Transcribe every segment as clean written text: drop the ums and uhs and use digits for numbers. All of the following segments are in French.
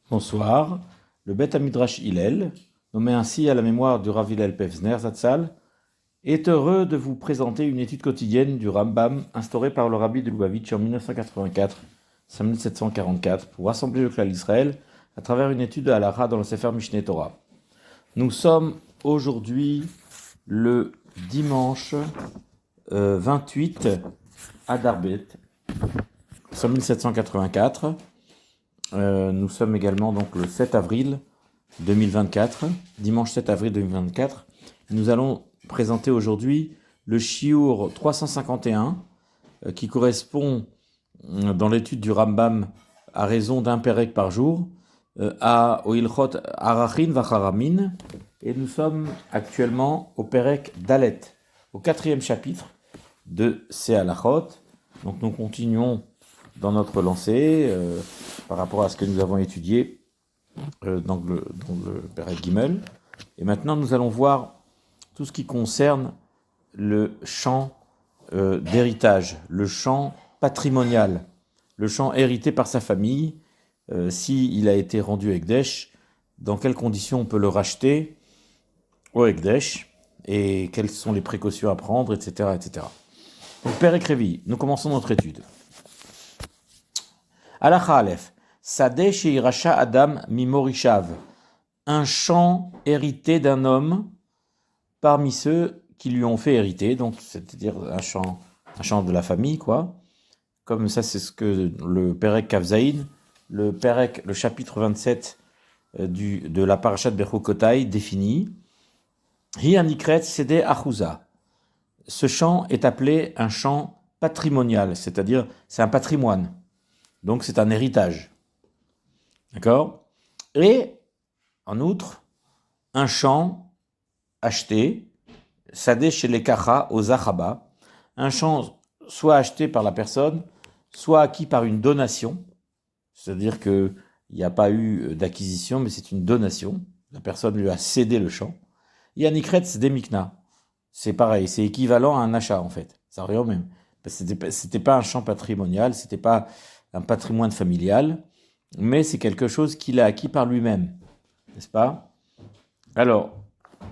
Bonsoir. Le Beth Midrash Hillel, nommé ainsi à la mémoire du Rav Hillel Pevzner Zatzal, est heureux de vous présenter une étude quotidienne du Rambam instaurée par le Rabbi de Lubavitch en 1984, 5744, pour rassembler le clan d'Israël à travers une étude de Halakha dans le Sefer Mishneh Torah. Nous sommes aujourd'hui le dimanche 28 Adar Bet, 5784. Nous sommes également donc le 7 avril 2024, dimanche 7 avril 2024. Nous allons présenter aujourd'hui le Shiur 351 qui correspond dans l'étude du Rambam à raison d'un Perek par jour à Ilchot Arachin Vacharamin, et nous sommes actuellement au Perek Dalet, au 4e chapitre de ces halachot. Donc nous continuons dans notre lancée par rapport à ce que nous avons étudié dans le Perek Gimel. Et maintenant nous allons voir tout ce qui concerne le champ d'héritage, le champ patrimonial, le champ hérité par sa famille, s'il a été rendu Ekdesh, dans quelles conditions on peut le racheter au Ekdesh, et quelles sont les précautions à prendre, etc. etc. Donc Perek Revi, nous commençons notre étude. Halakha Aleph, Sadeh she'irasha Adam mimorishav, un champ hérité d'un homme parmi ceux qui lui ont fait hériter, donc c'est-à-dire un champ de la famille, quoi. Comme ça, c'est ce que le Perek Kavzaïn, le chapitre 27 de la parashat Bechukotai définit. Hi anikret sede achouza. Ce champ est appelé un champ patrimonial, c'est-à-dire c'est un patrimoine. Donc c'est un héritage. D'accord ? Et, en outre, un champ acheté, sadeh chez les kacha aux zachaba, un champ soit acheté par la personne, soit acquis par une donation, c'est-à-dire qu'il n'y a pas eu d'acquisition, mais c'est une donation. La personne lui a cédé le champ. Yanikret des mikna. C'est pareil, c'est équivalent à un achat en fait. Ça revient au même. C'était pas un champ patrimonial, c'était pas un patrimoine familial, mais c'est quelque chose qu'il a acquis par lui-même, n'est-ce pas ? Alors,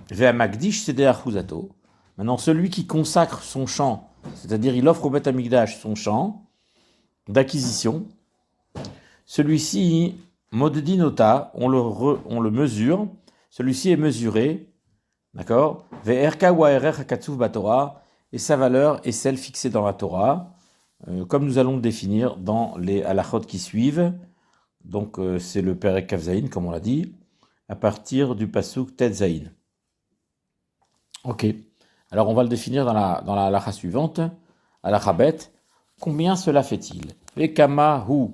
Ve'amakdish sede achuzato. Maintenant, celui qui consacre son champ, c'est-à-dire il offre au Beth Amikdash son champ d'acquisition, celui-ci, moddinota, on le mesure, celui-ci est mesuré, d'accord ? Ve'erka wa erer hakatzuf batorah, et sa valeur est celle fixée dans la Torah, comme nous allons le définir dans les halachot qui suivent. Donc c'est le Perek Kavzaïn, comme on l'a dit, à partir du pasuk Tet Zaïn. Ok. Alors on va le définir dans la halacha suivante, halacha bet. Combien cela fait-il ? Vekama hu.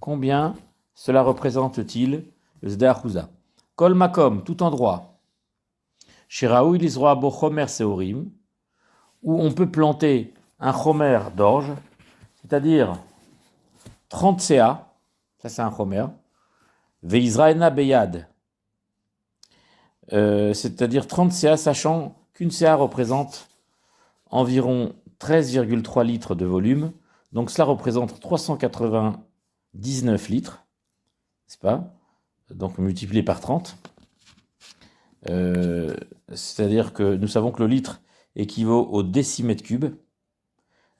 Combien cela représente-t-il ? Le Zdeh Achouza. Kol makom, tout endroit. Shiraou ilizroa bo chomer seorim, où on peut planter un chomer d'orge, c'est-à-dire 30 CA, ça c'est un chomer, ve'izraena beyad, c'est-à-dire 30 CA, sachant qu'une CA représente environ 13,3 litres de volume, donc cela représente 399 litres, n'est-ce pas ? Donc multiplié par 30, c'est-à-dire que nous savons que le litre équivaut au décimètre cube.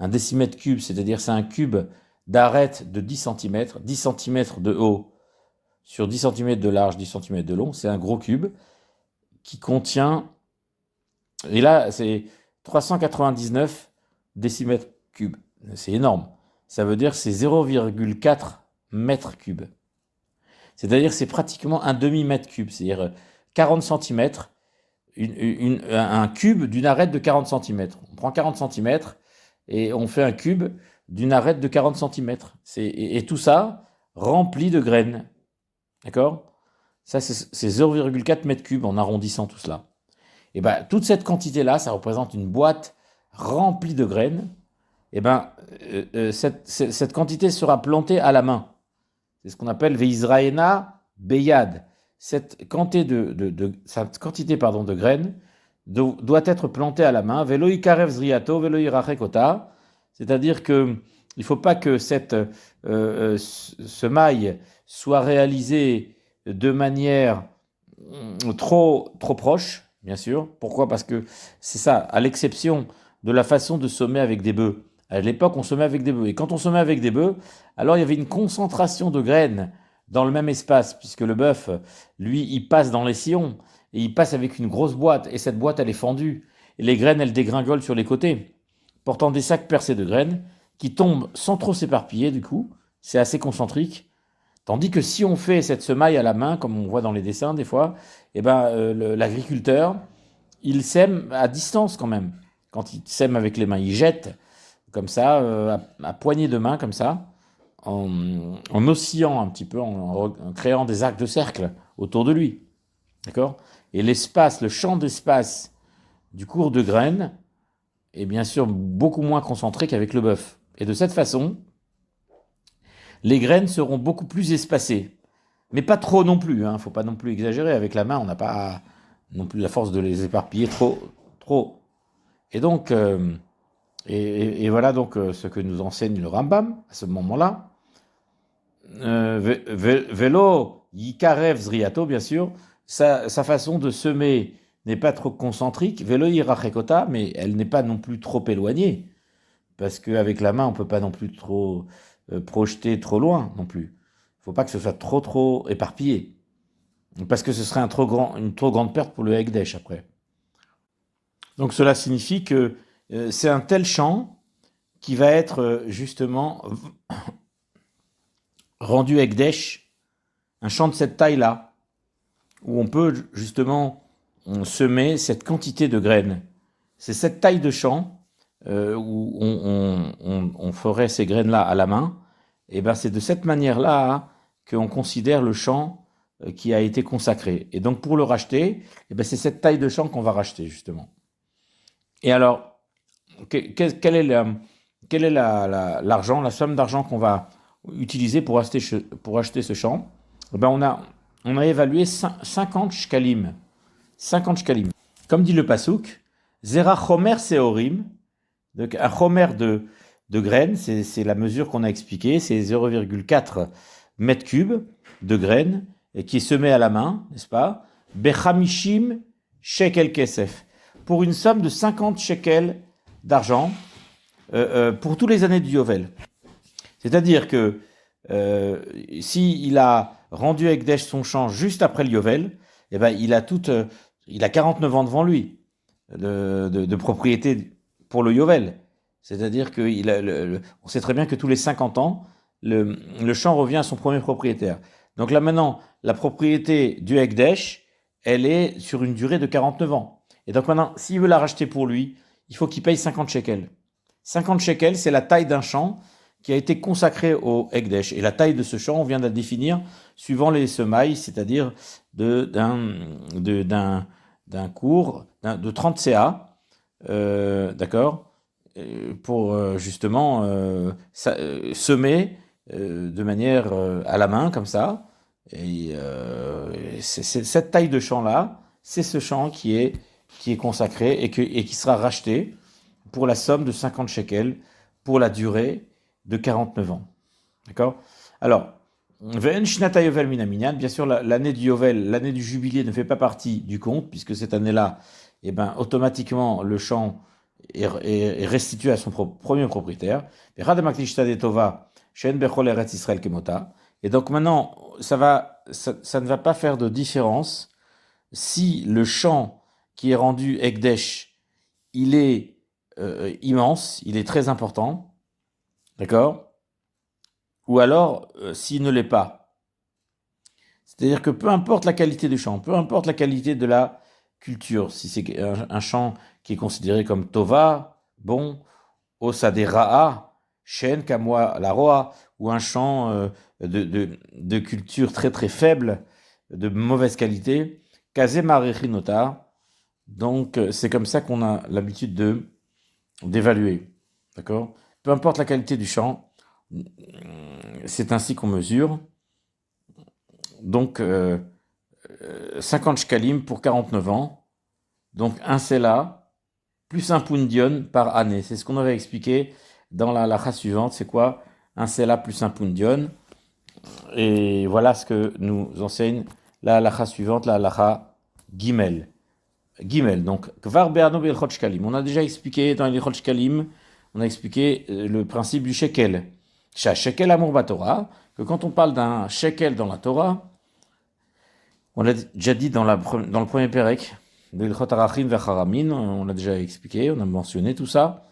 Un décimètre cube, c'est-à-dire c'est un cube d'arête de 10 cm, 10 cm de haut sur 10 cm de large, 10 cm de long, c'est un gros cube qui contient, et là c'est 399 décimètres cubes, c'est énorme, ça veut dire que c'est 0,4 mètres cubes, c'est-à-dire c'est pratiquement un demi-mètre cube, c'est-à-dire 40 cm, un cube d'une arête de 40 cm. On prend 40 cm et on fait un cube d'une arête de 40 cm. Et tout ça rempli de graines. D'accord ? Ça, c'est 0,4 mètres cubes en arrondissant tout cela. Et bien, toute cette quantité-là, ça représente une boîte remplie de graines. Et bien, cette quantité sera plantée à la main. C'est ce qu'on appelle Ve'izraena beyad. Cette quantité de graines doit être plantée à la main. Velo ikarev zriato, velo irachekota. C'est-à-dire qu'il ne faut pas que ce mail soit réalisé de manière trop proche, bien sûr. Pourquoi? Parce que c'est ça, à l'exception de la façon de semer avec des bœufs. À l'époque, on semait avec des bœufs. Et quand on semait avec des bœufs, alors il y avait une concentration de graines dans le même espace, puisque le bœuf, lui, il passe dans les sillons, et il passe avec une grosse boîte, et cette boîte, elle est fendue. Et les graines, elles dégringolent sur les côtés, portant des sacs percés de graines, qui tombent sans trop s'éparpiller, du coup. C'est assez concentrique. Tandis que si on fait cette semaille à la main, comme on voit dans les dessins des fois, eh ben, l'agriculteur, il sème à distance quand même. Quand il sème avec les mains, il jette comme ça, à poignée de main, comme ça, en oscillant un petit peu, en créant des arcs de cercle autour de lui. D'accord? Et l'espace, le champ d'espace du cours de graines est bien sûr beaucoup moins concentré qu'avec le bœuf. Et de cette façon, les graines seront beaucoup plus espacées. Mais pas trop non plus, hein. Faut pas non plus exagérer. Avec la main, on n'a pas non plus la force de les éparpiller trop. Et donc, et voilà donc ce que nous enseigne le Rambam à ce moment-là. Vélo, yikarev zriato, bien sûr, sa façon de semer n'est pas trop concentrique. Vélo irachekota, mais elle n'est pas non plus trop éloignée. Parce qu'avec la main, on peut pas non plus trop projeter trop loin non plus. Il faut pas que ce soit trop éparpillé. Parce que ce serait une trop grande perte pour le Hekdesh après. Donc cela signifie que c'est un tel champ qui va être justement rendu Hekdesh, un champ de cette taille-là, où on peut justement semer cette quantité de graines. C'est cette taille de champ où on ferait ces graines-là à la main. Et ben c'est de cette manière-là qu'on considère le champ qui a été consacré. Et donc pour le racheter, eh ben c'est cette taille de champ qu'on va racheter justement. Et alors, quel est l'argent, la somme d'argent qu'on va utiliser pour acheter ce champ? Eh ben on a évalué 50 shkalim. 50 shkalim. Comme dit le Passouk, Zera chomer seorim, donc un chomer de graines, c'est la mesure qu'on a expliquée, c'est 0,4 mètres cubes de graines, et qui est semé à la main, n'est-ce pas? Bechamishim shekel kesef, pour une somme de 50 shekels d'argent pour toutes les années du Yovel. C'est-à-dire que s'il a rendu Hekdesh son champ juste après le Yovel, eh ben, il a 49 ans devant lui de propriété pour le Yovel. C'est-à-dire on sait très bien que tous les 50 ans, le champ revient à son premier propriétaire. Donc là maintenant, la propriété du Hekdesh, elle est sur une durée de 49 ans. Et donc maintenant, s'il veut la racheter pour lui, il faut qu'il paye 50 shekels. 50 shekels, c'est la taille d'un champ qui a été consacré au Hekdesh. Et la taille de ce champ, on vient de la définir suivant les semailles, c'est-à-dire d'un cours de 30 CA, d'accord, pour justement semer de manière à la main, comme ça. Et c'est cette taille de champ-là, c'est ce champ qui est consacré et qui sera racheté pour la somme de 50 shekels pour la durée de 49 ans. D'accord? Alors, Ve'en shnata yovel min haminyan, bien sûr, l'année du Yovel, l'année du jubilé ne fait pas partie du compte, puisque cette année-là, eh ben, automatiquement, le champ est restitué à son premier propriétaire. Et donc maintenant, ça ne va pas faire de différence si le champ qui est rendu Hekdesh, il est immense, il est très important, d'accord? Ou alors, s'il ne l'est pas. C'est-à-dire que peu importe la qualité du champ, peu importe la qualité de la culture, si c'est un champ qui est considéré comme Tova, bon, Osadera'a, Shen, Kamwa, la Roa, ou un champ de culture très très faible, de mauvaise qualité, Kazema Rechinota. Donc, c'est comme ça qu'on a l'habitude d'évaluer. D'accord? Peu importe la qualité du champ, c'est ainsi qu'on mesure. Donc, 50 shkalim pour 49 ans. Donc, un sela plus un pundion par année. C'est ce qu'on avait expliqué dans la halakha suivante. C'est quoi? Un sela plus un pundion. Et voilà ce que nous enseigne la halacha suivante, la halacha Gimel. Gimel, donc, Kvar Be'anu B'ilchot Shkalim. On a déjà expliqué dans l'ilchot Shkalim, on a expliqué le principe du shekel. Shekel Amour Batorah, que quand on parle d'un shekel dans la Torah, on l'a déjà dit dans le premier Pérec, de l'ilchot Arachim V'Charamin, on l'a déjà expliqué, on a mentionné tout ça,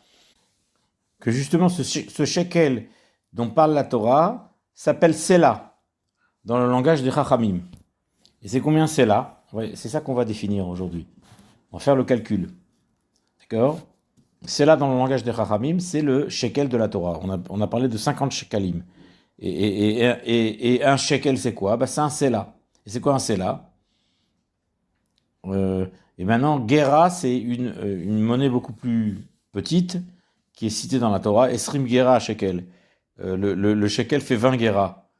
que justement ce shekel dont parle la Torah s'appelle Sela, dans le langage des Chachamim. Et c'est combien Sela? Ouais, c'est ça qu'on va définir aujourd'hui. On va faire le calcul. D'accord? Sela dans le langage des Chachamim, c'est le shekel de la Torah. On a parlé de 50 shekalim. Et un shekel, c'est quoi? C'est un Sela. Et c'est quoi un Sela? Et maintenant, Gera, c'est une monnaie beaucoup plus petite qui est citée dans la Torah. Esrim Gera shekel. Le shekel fait 20 Gera.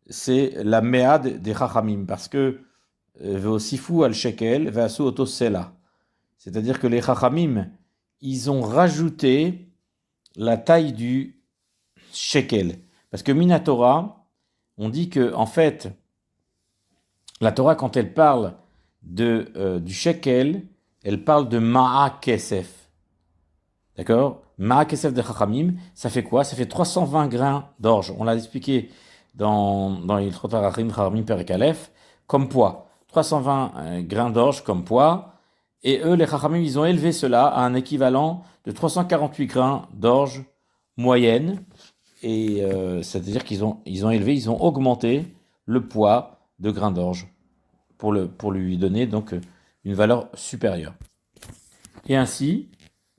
C'est la Mea des Chachamim. Parce que Veosifu al shekel, Veasu oto Sela. C'est-à-dire que les Chachamim, ils ont rajouté la taille du shekel. Parce que Minatora, on dit que, en fait, la Torah, quand elle parle du shekel, elle parle de Ma'a Kesef. D'accord? Ma'a Kesef de Chachamim, ça fait quoi? Ça fait 320 grains d'orge. On l'a expliqué dans l'Ilchot Arachim Chachamim Perek Aleph, comme poids. 320 grains d'orge comme poids. Et eux, les Chachamim, ils ont élevé cela à un équivalent de 348 grains d'orge moyenne. Et c'est-à-dire qu'ils ont augmenté le poids de grains d'orge pour lui donner donc une valeur supérieure. Et ainsi,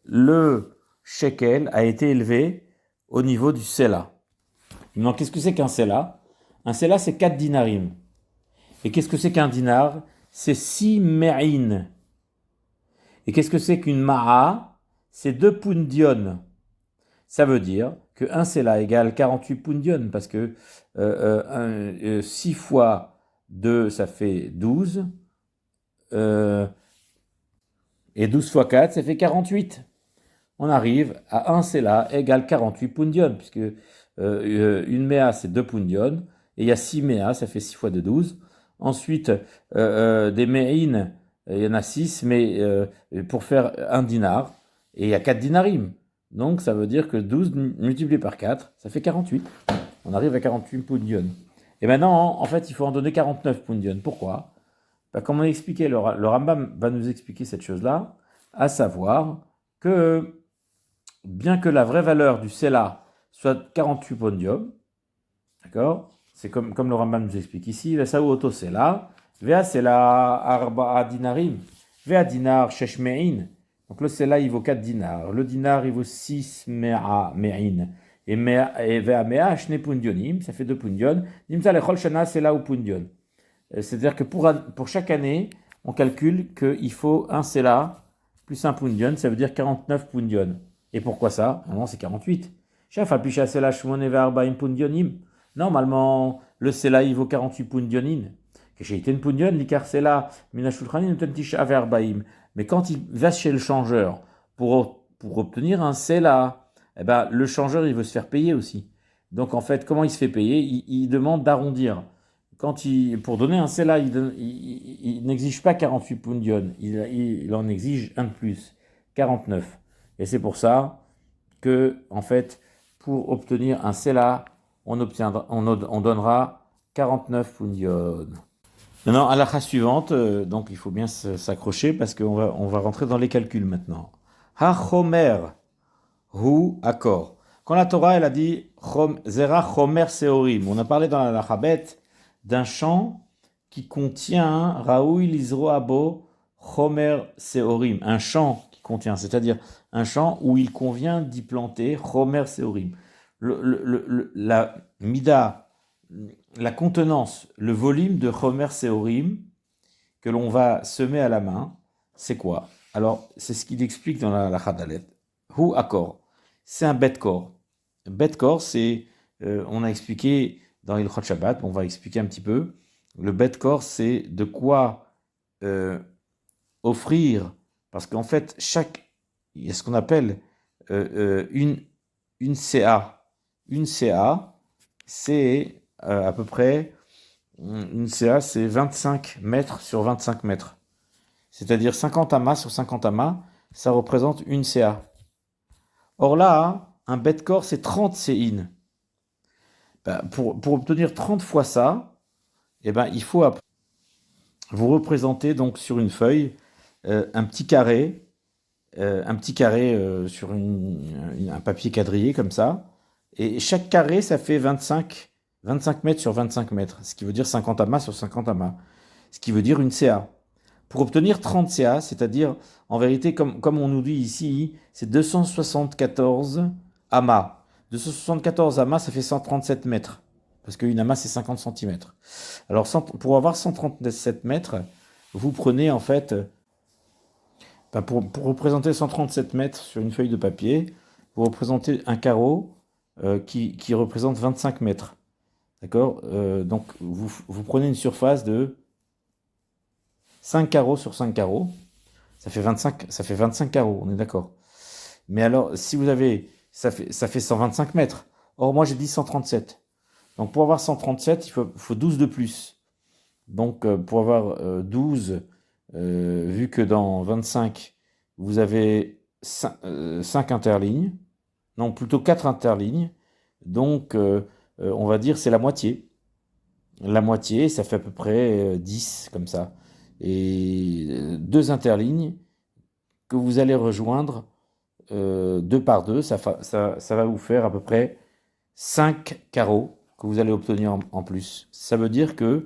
le shekel a été élevé au niveau du sela. Maintenant, qu'est-ce que c'est qu'un sela? Un sela, c'est 4 dinarim. Et qu'est-ce que c'est qu'un dinar? C'est 6 me'in. Et qu'est-ce que c'est qu'une ma'a? C'est 2 pundion. Ça veut dire que 1 sela égale 48 pundion, parce que 6 fois 2, ça fait 12. Et 12 fois 4, ça fait 48. On arrive à 1 sela égale 48 pundion, puisque une méa, c'est 2 pundion, et il y a 6 méa, ça fait 6 fois 2, 12. Ensuite, des méines, il y en a 6, mais pour faire un dinar, et il y a 4 dinarim. Donc, ça veut dire que 12 multiplié par 4, ça fait 48. On arrive à 48 pundion. Et maintenant, en fait, il faut en donner 49 pundion. Pourquoi? Comme on a expliqué, le Rambam va nous expliquer cette chose-là, à savoir que bien que la vraie valeur du Sela soit 48 pundion, d'accord? C'est comme le Rambam nous explique ici, Vesaou auto Sela, Vea Sela arba'a dinarim, Vea dinar shesh me'in. Donc le Sela, il vaut 4 dinars. Le dinar, il vaut 6 me'a me'in. Et Vea me'a shne pundionim, ça fait 2 pundion. Nimza lechol shana Sela ou pundion. C'est-à-dire que pour chaque année, on calcule qu'il faut un Sela plus un pundion, ça veut dire 49 pundion. Et pourquoi ça? Non, c'est 48. Normalement, le Sela, il vaut 48 pundionin. Mais quand il va chez le changeur pour obtenir un Sela, eh ben, le changeur, il veut se faire payer aussi. Donc en fait, comment il se fait payer? Il demande d'arrondir. Pour donner un Sela, il n'exige pas 48 pundion, il en exige un de plus, 49. Et c'est pour ça que, en fait, pour obtenir un Sela, on donnera 49 pundion. Maintenant, à la phrase suivante, donc il faut bien s'accrocher parce qu'on va rentrer dans les calculs maintenant. Ha-chomer, hu accord. Quand la Torah, elle a dit Zera chomer seorim, on a parlé dans la Chabet d'un champ qui contient Raoui Lizro Abo chomer seorim, un champ qui contient, c'est-à-dire un champ où il convient d'y planter chomer seorim. La mida, la contenance, le volume de chomer seorim que l'on va semer à la main, c'est quoi? Alors, c'est ce qu'il explique dans la Chadalet. Hu accord. C'est un bet-kor. Bet-kor, c'est, on a expliqué dans Ilchot Shabbat, on va expliquer un petit peu. Le bet-kor, c'est de quoi offrir, parce qu'en fait, il y a ce qu'on appelle une CA. Une CA, c'est à peu près, une CA, c'est 25 mètres sur 25 mètres. C'est-à-dire 50 amas sur 50 amas, ça représente une CA. Or là, un bête corps, c'est 30 séines. Ben, pour obtenir 30 fois ça, eh ben, il faut vous représenter donc sur une feuille un petit carré sur un papier quadrillé comme ça. Et chaque carré, ça fait 25 mètres sur 25 mètres, ce qui veut dire 50 amas sur 50 amas, ce qui veut dire une CA. Pour obtenir 30 CA, c'est-à-dire, en vérité, comme on nous dit ici, c'est 274 amas. 274 amas, ça fait 137 mètres, parce qu'une amas, c'est 50 centimètres. Alors, pour avoir 137 mètres, vous prenez en fait, pour représenter 137 mètres sur une feuille de papier, vous représentez un carreau qui représente 25 mètres. D'accord. Donc, vous prenez une surface de 5 carreaux sur 5 carreaux. Ça fait 25 carreaux, on est d'accord. Mais alors, si vous avez... Ça fait 125 mètres. Or, moi, j'ai dit 137. Donc, pour avoir 137, il faut 12 de plus. Donc, pour avoir 12, vu que dans 25, vous avez 5 interlignes, non, plutôt 4 interlignes, donc on va dire c'est la moitié. La moitié, ça fait à peu près 10, comme ça. Et 2 interlignes que vous allez rejoindre 2 par 2, ça va vous faire à peu près 5 carreaux que vous allez obtenir en plus. Ça veut dire que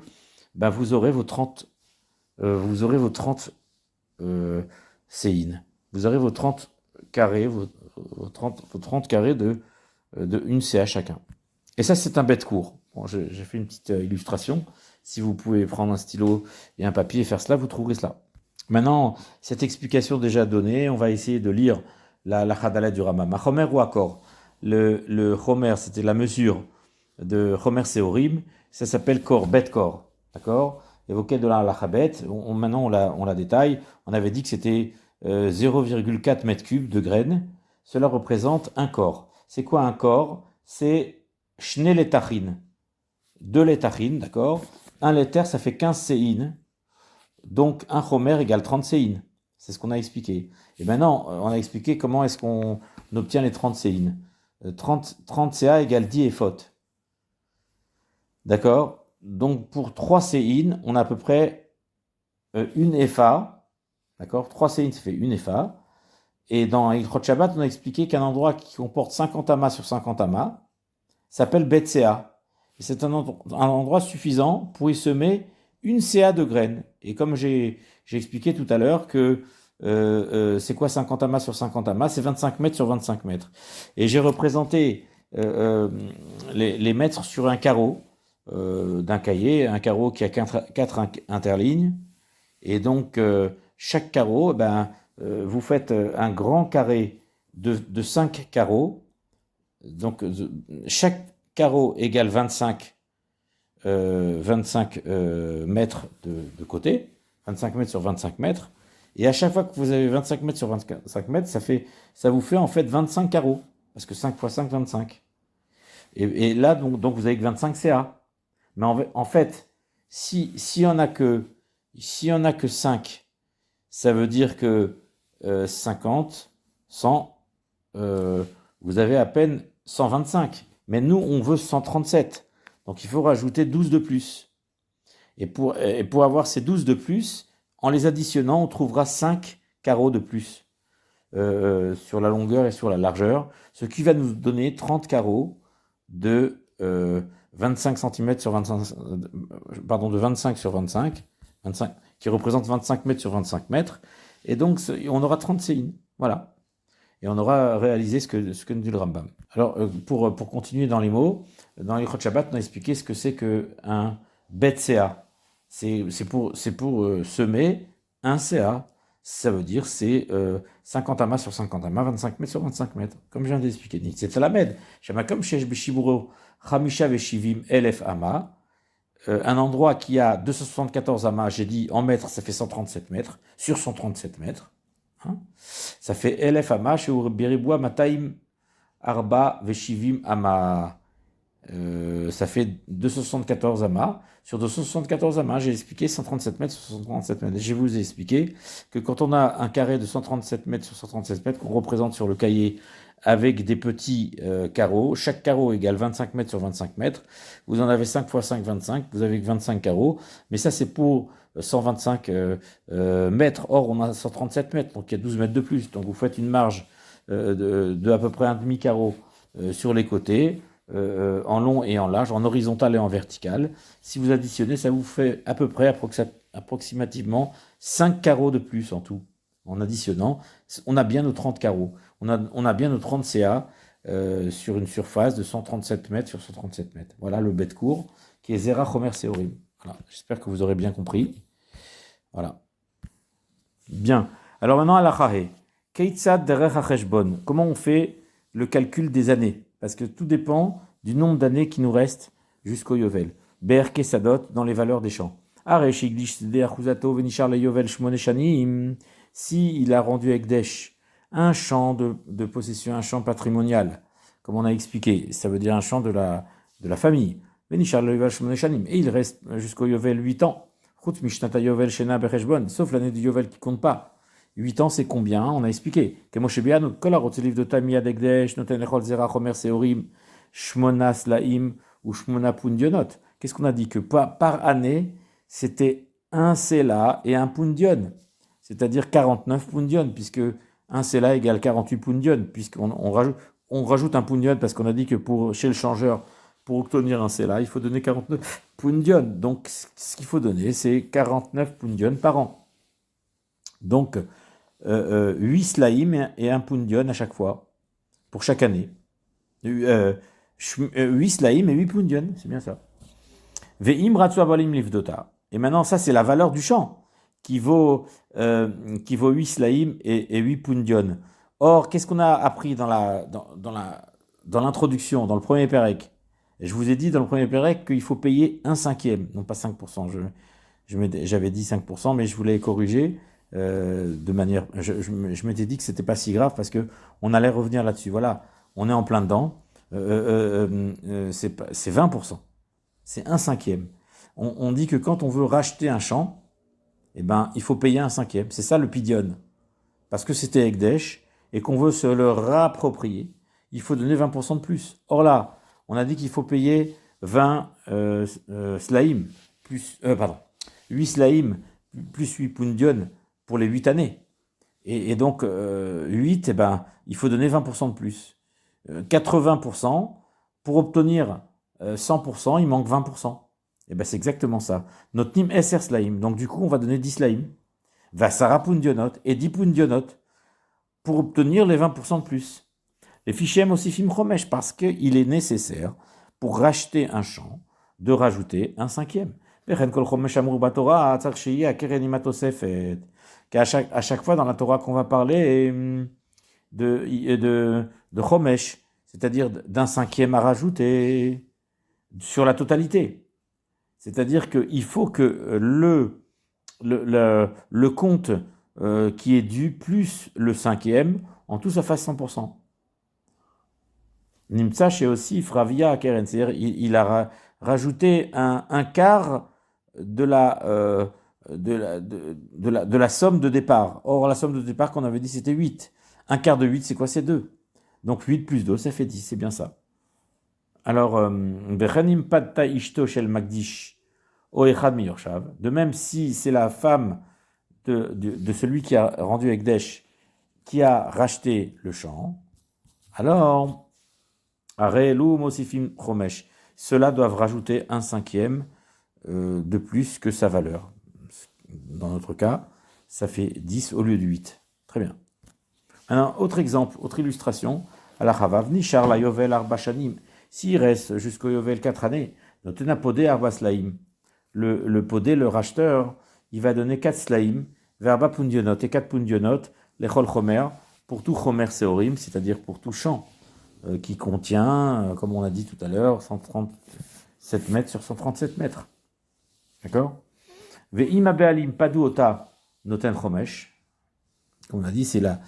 ben, vous aurez vos 30 séines. Vous aurez vos 30 carrés, vos 30 carrés de 1 CA chacun. Et ça, c'est un bête court. Bon, j'ai fait une petite illustration. Si vous pouvez prendre un stylo et un papier et faire cela, vous trouverez cela. Maintenant, cette explication déjà donnée, on va essayer de lire la Chadalet du Rambam. À Chomer ou Akor. Le Chomer, c'était la mesure de Chomer Seorim. Ça s'appelle Kor, bête Kor. D'accord? Évoqué de la Lachabet. Maintenant, on la détaille. On avait dit que c'était 0,4 mètres cubes de graines. Cela représente un corps. C'est quoi un corps? C'est Shne letachin. 2 letachin, d'accord? Un letter, ça fait 15 séines. Donc, un chomer égale 30 séines. C'est ce qu'on a expliqué. Et maintenant, on a expliqué comment est-ce qu'on obtient les 30 séines. 30 CA égale 10 ephot. D'accord? Donc, pour 3 séines, on a à peu près une epha. D'accord? 3 séines, ça fait une epha. Et dans Ilchot Shabbat, on a expliqué qu'un endroit qui comporte 50 amas sur 50 amas s'appelle Bet CA. Et c'est un endroit suffisant pour y semer une CA de graines. Et comme j'ai expliqué tout à l'heure que c'est quoi 50 amas sur 50 amas? C'est 25 mètres sur 25 mètres. Et j'ai représenté les mètres sur un carreau d'un cahier, un carreau qui a 4 interlignes. Et donc, chaque carreau, vous faites un grand carré de 5 carreaux. Donc, chaque carreau égale 25 mètres de côté, 25 mètres sur 25 mètres. Et à chaque fois que vous avez 25 mètres sur 25 mètres, ça vous fait en fait 25 carreaux. Parce que 5 fois 5, 25. Et là, donc vous avez que 25 CA. Mais en fait, s'il y en a que 5, ça veut dire que 50, 100, vous avez à peine 125. Mais nous, on veut 137. Donc il faut rajouter 12 de plus. Et pour avoir ces 12 de plus, en les additionnant, on trouvera 5 carreaux de plus sur la longueur et sur la largeur, ce qui va nous donner 30 carreaux de 25 cm sur 25, pardon, de 25 sur 25, qui représente 25 mètres sur 25 mètres. Et donc, on aura 30 séines. Voilà. Et on aura réalisé ce que nous dit le Rambam. Alors, pour continuer dans les mots, dans les Chot Shabbat, on a expliqué ce que c'est qu'un bet CA. C'est pour semer un CA. Ça veut dire c'est 50 amas sur 50 amas, 25 mètres sur 25 mètres. Comme je viens d'expliquer. C'est la med. Shamakom shesh beshiburo chamisha veshivim elef amas. Un endroit qui a 274 amas, j'ai dit en mètres, ça fait 137 mètres, sur 137 mètres. Hein, ça fait elef amas, chez Beriboua Mataim Arba Veshivim Ama. ça fait 274 amas. Sur 274 amas, j'ai expliqué 137 mètres sur 137 mètres. Je vous ai expliqué que quand on a un carré de 137 mètres sur 137 mètres qu'on représente sur le cahier avec des petits carreaux, chaque carreau égale 25 mètres sur 25 mètres. Vous en avez 5 fois 5, 25. Vous avez 25 carreaux. Mais ça, c'est pour 125 mètres. Or, on a 137 mètres, donc il y a 12 mètres de plus. Donc, vous faites une marge de à peu près un demi-carreau sur les côtés. En long et en large, en horizontal et en vertical. Si vous additionnez, ça vous fait à peu près approximativement 5 carreaux de plus en tout. En additionnant, on a bien nos 30 carreaux. On a bien nos 30 CA sur une surface de 137 mètres sur 137 mètres. Voilà le bet court qui est Zera Chomer Seorim. Voilà. J'espère que vous aurez bien compris. Voilà. Bien. Alors maintenant, à la Chahé. Keitzad derech hacheshbon. Comment on fait le calcul des années? Parce que tout dépend du nombre d'années qui nous restent jusqu'au Yovel. Ber Kesadot, dans les valeurs des champs. Si il a rendu Ekdesh un champ de possession, un champ patrimonial, comme on a expliqué, ça veut dire un champ de la famille. Et il reste jusqu'au Yovel 8 ans. Sauf l'année du Yovel qui compte pas. 8 ans, c'est combien? On a expliqué. Qu'est-ce qu'on a dit? Que par année, c'était un Sela et un Pundion. C'est-à-dire 49 Pundion, puisque un Sela égale 48 Pundion, puisqu'on rajoute un Pundion, parce qu'on a dit que chez le changeur, pour obtenir un Sela, il faut donner 49 Pundion. Donc, ce qu'il faut donner, c'est 49 Pundion par an. Donc, 8 slaim et un pundion à chaque fois, pour chaque année. 8 slaim et 8 pundion, c'est bien ça. Ve'im ratsu abalim livdota. Et maintenant, ça, c'est la valeur du champ, qui vaut 8 slaim et 8 pundion. Or, qu'est-ce qu'on a appris dans l'introduction, dans le premier pérec? Et je vous ai dit dans le premier pérec qu'il faut payer un cinquième, non pas 5%. J'avais dit 5%, mais je voulais corriger. De manière, je m'étais dit que c'était pas si grave parce que on allait revenir là-dessus. Voilà, on est en plein dedans. C'est 20%. C'est un cinquième. On dit que quand on veut racheter un champ, eh ben, il faut payer un cinquième. C'est ça le pidion. Parce que c'était Ekdesh et qu'on veut se le réapproprier, il faut donner 20% de plus. Or là, on a dit qu'il faut payer 20 slaim, 8 slaim plus 8 pundion pour les 8 années. Et donc, 8, eh ben, il faut donner 20% de plus. 80%, pour obtenir 100%, il manque 20%. Et ben, c'est exactement ça. Notre nim SR slaim. Donc, du coup, on va donner 10 slaim. Va Sarah pundionot et 10 pundionot pour obtenir les 20% de plus. Les fichiers aussi film Chomesh, parce qu'il est nécessaire, pour racheter un champ, de rajouter un cinquième. Qu'à chaque fois dans la Torah qu'on va parler de Chomesh, c'est-à-dire d'un cinquième à rajouter sur la totalité. C'est-à-dire qu'il faut que le compte qui est dû plus le cinquième, en tout ça fasse 100%. Nimtsa chez aussi Fravia Keren, c'est-à-dire il a rajouté un quart de la somme de départ. Or, la somme de départ qu'on avait dit, c'était 8. Un quart de 8, c'est quoi? C'est 2. Donc 8 plus 2, ça fait 10, c'est bien ça. Alors, de même, si c'est la femme de celui qui a rendu Ekdesh, qui a racheté le champ, alors, ceux-là doivent rajouter un cinquième de plus que sa valeur. Dans notre cas, ça fait 10 au lieu de 8. Très bien. Maintenant, autre exemple, autre illustration. À la Chavav, Nishar la Yovel Arbashanim. S'il reste jusqu'au Yovel 4 années, Notena Podé Arbaslaim. Le Podé, le racheteur, il va donner 4 slaim, Verba Pundionot et 4 Pundionot, les Chol Chomer, pour tout Chomer Seorim, c'est-à-dire pour tout champ qui contient, comme on a dit tout à l'heure, 137 mètres sur 137 mètres. D'accord? Ve'im abealim padu ota noten chomesh. Comme on a dit, c'est la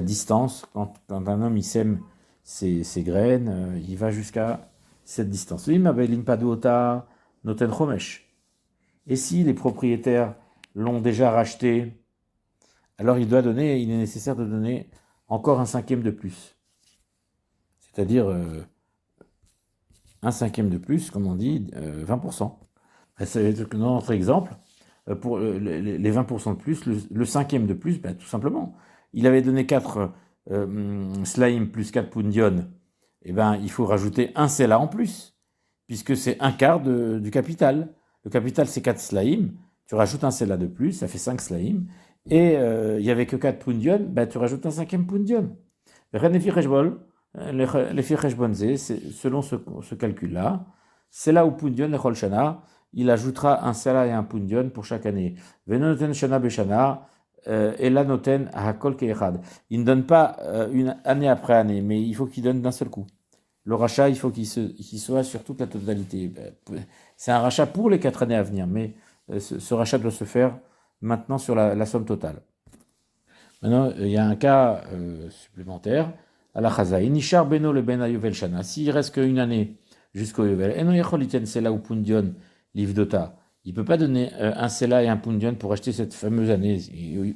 distance. Quand un homme il sème ses graines, il va jusqu'à cette distance. Noten chomesh. Et si les propriétaires l'ont déjà racheté, alors il est nécessaire de donner encore un cinquième de plus. C'est-à-dire un cinquième de plus, comme on dit, 20%. Dans notre exemple, pour les 20% de plus, le cinquième de plus, tout simplement. Il avait donné 4 slaim plus 4 pundion, il faut rajouter un sela en plus, puisque c'est un quart du capital. Le capital, c'est 4 slaim, tu rajoutes un sela de plus, ça fait 5 slaim, et il n'y avait que 4 pundion, tu rajoutes un cinquième pundion. Les ficheshbonzé, selon ce calcul-là, c'est là où pundion, le chol shana, il ajoutera un sela et un pundion pour chaque année. Venoten shana beshana, et la noten hakol keechad. Il ne donne pas une année après année, mais il faut qu'il donne d'un seul coup. Le rachat, il faut qu'il soit sur toute la totalité. C'est un rachat pour les 4 années à venir, mais ce rachat doit se faire maintenant sur la somme totale. Maintenant, il y a un cas supplémentaire. À la chazaï, nishar beno le ben yovel shana. S'il reste qu'une année jusqu'au yovel, eno yechol iten sela ou pundion livdota. Il ne peut pas donner un sela et un pundion pour acheter cette fameuse année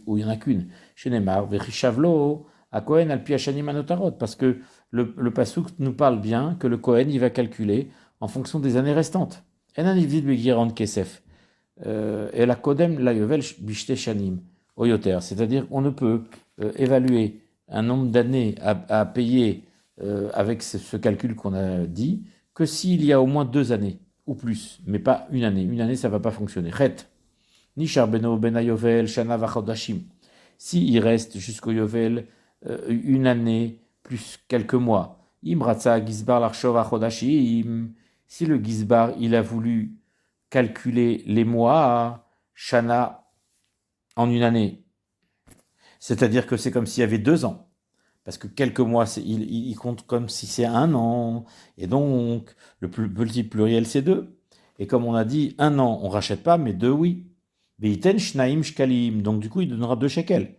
où il n'y en a qu'une. Chez Neymar, vechishavlo à Kohen al piachanim anotarot, parce que le pasuk nous parle bien que le Kohen il va calculer en fonction des années restantes. Enan ivdid begiran kesef. Et la kodem la yovel bishte shanim oyoter, c'est-à-dire qu'on ne peut évaluer un nombre d'années à payer avec ce calcul qu'on a dit que s'il y a au moins 2 années ou plus, mais pas une année. Une année, ça ne va pas fonctionner. Chet, nishar beno ben yovel shana vachodashim. S'il reste jusqu'au yovel une année plus quelques mois, imratza gizbar l'arshov achodashim. Si le gizbar il a voulu calculer les mois shana en une année, c'est-à-dire que c'est comme s'il y avait 2 ans. Parce que quelques mois, il compte comme si c'est 1 an. Et donc, le petit pluriel, c'est 2. Et comme on a dit, 1 an, on ne rachète pas, mais 2, oui. Beiten shnaim shkalim. Donc, du coup, il donnera 2 shekels.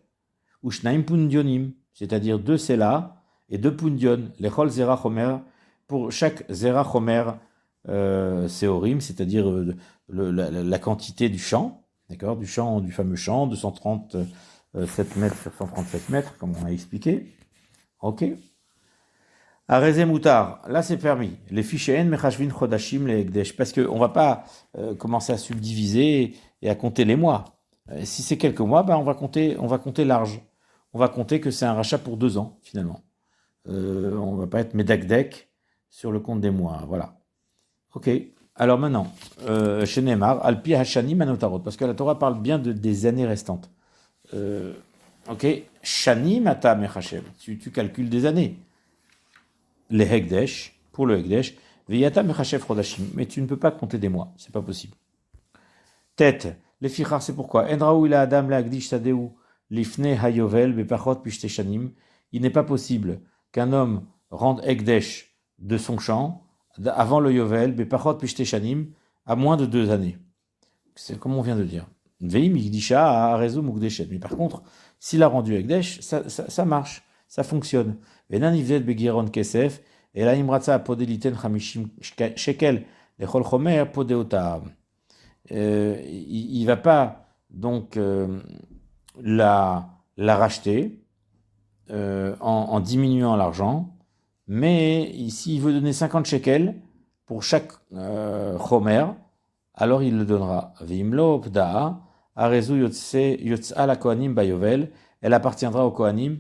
Ou shnaim pundionim. C'est-à-dire 2 sela et 2 pundion. Lechol zera chomer. Pour chaque zera chomer seorim, c'est-à-dire la quantité du champ. D'accord, du fameux champ, 237 mètres sur 137 mètres, comme on a expliqué. Ok. Arezé moutar, là c'est permis. Les fichiers mechashvin chodashim les ekdesh, parce qu'on ne va pas commencer à subdiviser et à compter les mois. Si c'est quelques mois, on va compter large. On va compter que c'est un rachat pour 2 ans, finalement. On ne va pas être médakdek sur le compte des mois. Voilà. Ok. Alors maintenant, chez Neymar, Alpi Hashani Manotarot, parce que la Torah parle bien des années restantes. Ok, Shani Mata Mechashev, tu calcules des années. Les Hekdesh, pour le Hekdesh, Veyata Mechashev Rodashim, mais tu ne peux pas compter des mois, c'est pas possible. Tête, les Fichar, c'est pourquoi Endraou ila Adam la Hekdish Tadeu, Lifne Hayovel, Bepachot Pishte Shanim, il n'est pas possible qu'un homme rende Hekdesh de son champ avant le Yovel, Bepachot Pishte Shanim, à moins de 2 années. C'est comme on vient de dire. Veim Ikdisha a Rezo Mukdeshet. Mais par contre, s'il a rendu Ekdesh, ça marche, ça fonctionne. Venan Ivdet Begiron Kesef, et la Imratza Podeliten Hamishim Shekel, les Chol Chomer Podeota. Il ne va pas donc la racheter en diminuant l'argent, mais s'il veut donner 50 shekels pour chaque Chomer, alors il le donnera. Veimlo Pdaa. Arezu Yotza la Kohanim Bayovel, elle appartiendra au Kohanim,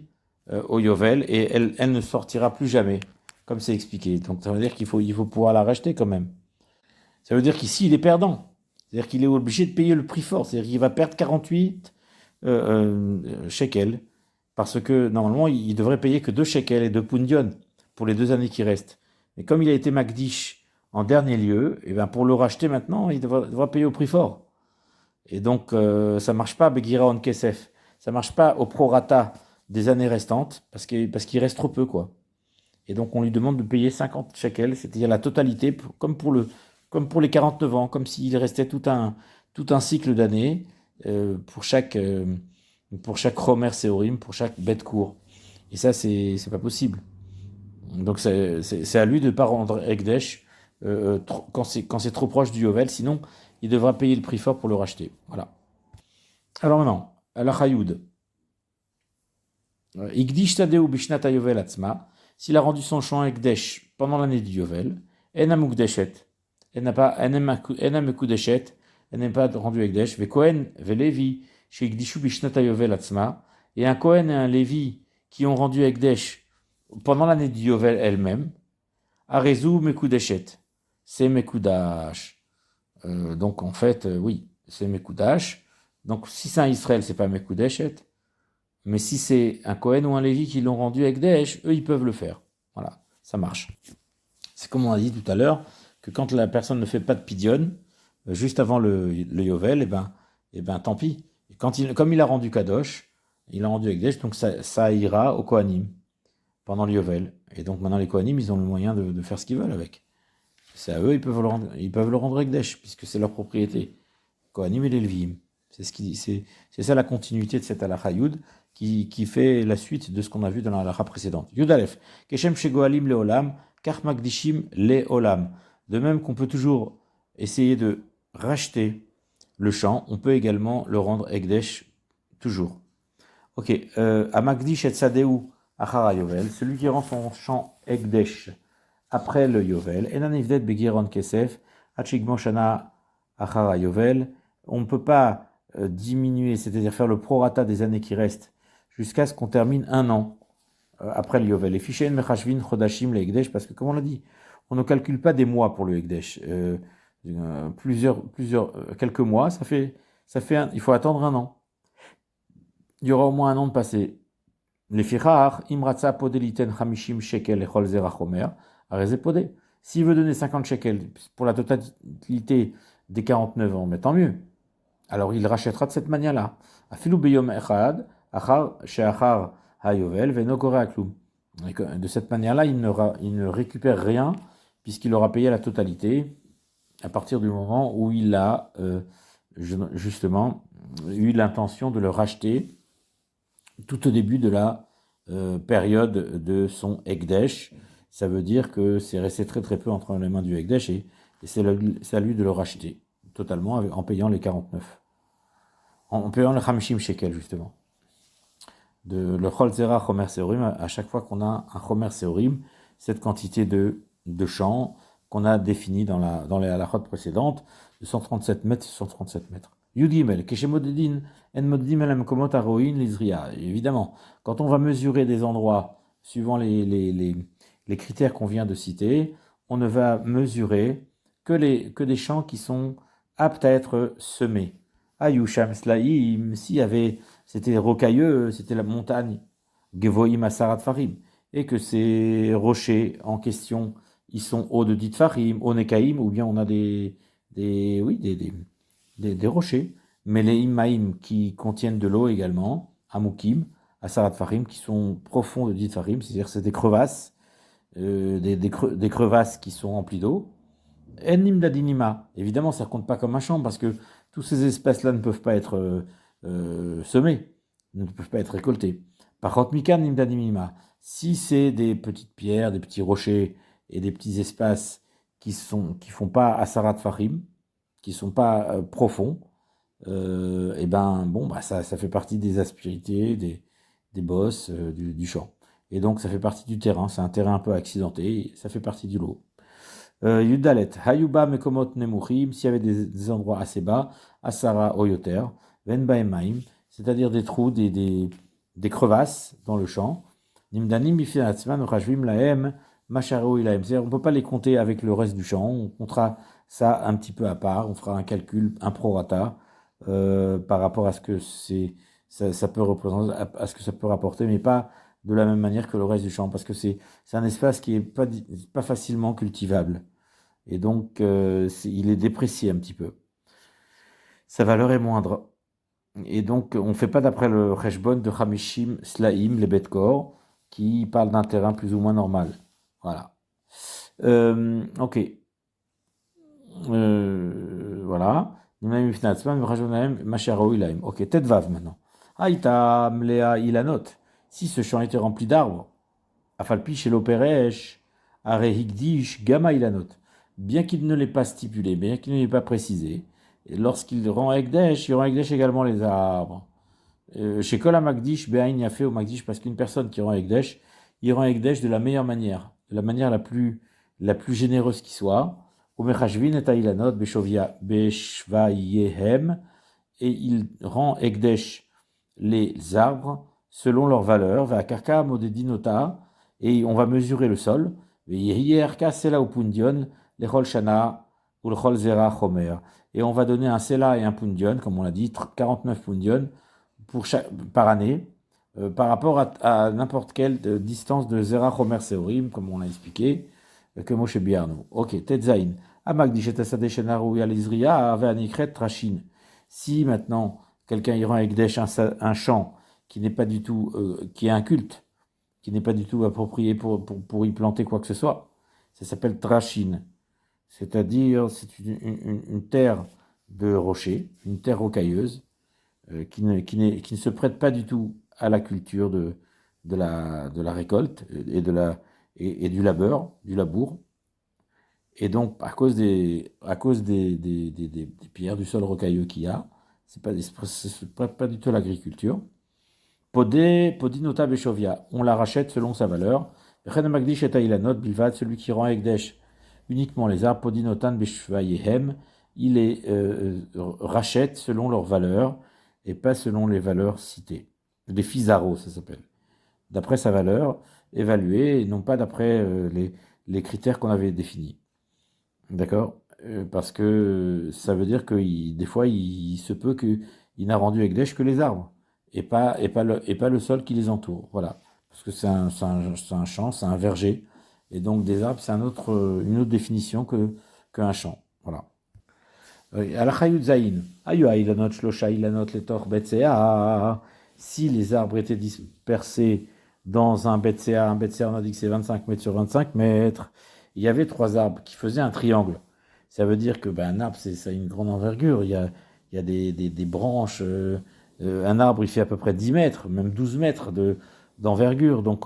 au Yovel, et elle ne sortira plus jamais, comme c'est expliqué. Donc ça veut dire qu'il faut pouvoir la racheter quand même. Ça veut dire qu'ici il est perdant. C'est-à-dire qu'il est obligé de payer le prix fort. C'est-à-dire qu'il va perdre 48 shekels, parce que normalement il devrait payer que 2 shekels et 2 pundion pour les 2 années qui restent. Mais comme il a été Magdish en dernier lieu, et pour le racheter maintenant, il devra payer au prix fort. Et donc, ça ne marche pas Begira on Kesef. Ça ne marche pas au prorata des années restantes, parce qu'il reste trop peu, quoi. Et donc, on lui demande de payer 50 shekels, c'est-à-dire la totalité, comme pour les 49 ans, comme s'il restait tout un cycle d'années pour chaque Chomer Seorim, pour chaque bête court. Et ça, c'est pas possible. Donc, c'est à lui de ne pas rendre Ekdesh quand c'est trop proche du Yovel, sinon il devra payer le prix fort pour le racheter. Voilà. Alors maintenant, la Chayoud. Igdish Tadeu Bishnata Yovel Atzma, s'il a rendu son champ Ekdesh pendant l'année du Yovel, Ena Mukdeshet, elle n'a Mekudeshet, elle n'est pas rendu Ekdesh, Ve Kohen, Ve Levi, chez Igdishu Bishnata Yovel Atzma, et un Kohen et un Lévi qui ont rendu Ekdesh pendant l'année du Yovel elle-même, Arezu Mekudeshet, c'est Mekudash. Donc en fait, oui, c'est Mekudash. Donc si c'est un Israël, c'est pas Mekudeshet. Mais si c'est un Kohen ou un Lévi qui l'ont rendu Ekdesh, eux, ils peuvent le faire. Voilà, ça marche. C'est comme on a dit tout à l'heure, que quand la personne ne fait pas de Pidyon, juste avant le Yovel, eh ben, tant pis. Comme il a rendu Kadosh, il a rendu Ekdesh, donc ça ira au Kohanim pendant le Yovel. Et donc maintenant, les Kohanim, ils ont le moyen de faire ce qu'ils veulent avec. C'est à eux, ils peuvent le rendre Ekdesh, puisque c'est leur propriété. Kohanim et les Levim. C'est ça la continuité de cette halakha Yud qui fait la suite de ce qu'on a vu dans la halakha précédente. Yud Aleph. Keshem shegoalim leolam, kach magdishim leolam. De même qu'on peut toujours essayer de racheter le champ, on peut également le rendre Ekdesh toujours. Ok. Amagdish et sadeu achara yovel. Celui qui rend son champ Ekdesh après le Yovel. Enan ivdet begiron kesef, hachigmo shana achara yovel. On ne peut pas diminuer, c'est-à-dire faire le prorata des années qui restent, jusqu'à ce qu'on termine un an après le Yovel. Et Fishen Mechashvin Chodashim le Ekdesh, parce que comme on l'a dit, on ne calcule pas des mois pour le Ekdesh. Quelques mois, il faut attendre un an. Il y aura au moins un an de passé. Les Fichar, Imratza Podeliten Hamishim Shekel Echol Zerachomer, Areze Podé. S'il veut donner 50 shekels pour la totalité des 49 ans, mais tant mieux. Alors il rachètera de cette manière-là. Afilu beyom echad, achar sheachar hayovel venokore aklum. De cette manière-là, il ne récupère rien puisqu'il aura payé la totalité à partir du moment où il a justement eu l'intention de le racheter tout au début de la période de son Ekdesh. Ça veut dire que c'est resté très très peu entre les mains du Ekdesh et c'est à lui de le racheter totalement en payant les 49. En payant le Hamishim Shekel, justement. Le Chol Zera Chomer Seorim, à chaque fois qu'on a un Chomer Seorim, cette quantité de champs qu'on a définie dans les halachot précédentes, de 137 mètres, 137 mètres. Yudimel, Keshemodedin, En Modedim El Amkomot Aroin Lizria. Évidemment, quand on va mesurer des endroits, suivant les critères qu'on vient de citer, on ne va mesurer que des champs qui sont aptes à être semés. Ayusham Slaim, c'était rocailleux, c'était la montagne, Gevoim Asarat Farim, et que ces rochers en question, ils sont hauts de dit Farim, Onekaim, ou bien on a des rochers, mais les Immaim qui contiennent de l'eau également, Amukim, Asarat Farim, qui sont profonds de dit Farim, c'est-à-dire c'est des crevasses, des crevasses qui sont remplies d'eau. Ennim dadinima, évidemment ça compte pas comme un champ parce que tous ces espèces-là ne peuvent pas être semées, ne peuvent pas être récoltées. Par contre, mikan nim dadinima, si c'est des petites pierres, des petits rochers et des petits espaces qui font pas asarat farim, qui sont pas profonds, et ben bon bah ça fait partie des aspérités, des bosses du champ. Et donc ça fait partie du terrain, c'est un terrain un peu accidenté, ça fait partie du lot. Yudalet, Hayuba Mekomot Nemuchim, s'il y avait des endroits assez bas, Asara Oyoter, Venba Emaim, c'est-à-dire des trous, des crevasses dans le champ. Nimdanim Bifinatzman, Rajvim Laem, Macharo Ilaem. On ne peut pas les compter avec le reste du champ, on comptera ça un petit peu à part, on fera un calcul, un prorata, par rapport à ce que ça peut représenter, à ce que ça peut rapporter, mais pas de la même manière que le reste du champ, parce que c'est un espace qui est pas facilement cultivable. Et donc, il est déprécié un petit peu. Sa valeur est moindre. Et donc, on ne fait pas d'après le Reshbon de Hamishim Slaim, les Betkor, qui parle d'un terrain plus ou moins normal. Voilà. Ok. Voilà. Ok, tête vave maintenant. Aïta mlea ilanot. Si ce champ était rempli d'arbres, Afalpi chez l'Operesh, Arehigdish, Gama Ilanot. bien qu'il ne l'ait pas stipulé, bien qu'il ne l'ait pas précisé, et lorsqu'il rend Ekdesh, il rend Ekdesh également les arbres. Chez Kol HaMakdish, Be'ain Yafé au Makdish, parce qu'une personne qui rend Ekdesh, il rend Ekdesh de la meilleure manière, de la manière la plus généreuse qui soit. Umechashvin et Ailanot Beshvayehem, et il rend Ekdesh les arbres selon leur valeur, va karka modedinota, et on va mesurer le sol, ve'yehierka sela upundion, lechol shana ou lechol zera chomer, et on va donner un sela et un pundion, comme on l'a dit, 49 pundion par année, par rapport à n'importe quelle distance de zera chomer seorim, comme on l'a expliqué, que Moshe Biarno. Ok, tetzain. Amagdish et asadeh shenaru yalizriya ave anikret trashin. Si maintenant quelqu'un y rend Ekdesh un champ qui n'est pas du tout, qui est un culte, qui n'est pas du tout approprié pour y planter quoi que ce soit, ça s'appelle trashin. C'est-à-dire, c'est une terre de rochers, une terre rocailleuse, qui ne se prête pas du tout à la culture de la récolte et du labour. Et donc, à cause des pierres, du sol rocailleux qu'il y a, ça ne se prête pas du tout à l'agriculture. Podinota Beshovia, on la rachète selon sa valeur. Magdish et Ailanot Bilvad, celui qui rend Ekdesh uniquement les arbres, Podinotan Beshvayehem, il les rachète selon leur valeur et pas selon les valeurs citées. Des physaros, ça s'appelle. D'après sa valeur évaluée et non pas d'après les critères qu'on avait définis. D'accord? Parce que ça veut dire que des fois, il se peut qu'il n'a rendu Ekdesh que les arbres et pas le sol qui les entoure. Voilà. Parce que c'est un champ, c'est un verger. Et donc, des arbres, c'est une autre définition qu'un champ. Voilà. Si les arbres étaient dispersés dans un Betsea, on a dit que c'est 25 mètres sur 25 mètres, il y avait 3 arbres qui faisaient un triangle. Ça veut dire que un arbre, ça a une grande envergure. Il y a des branches. Un arbre, il fait à peu près 10 mètres, même 12 mètres d'envergure. Donc,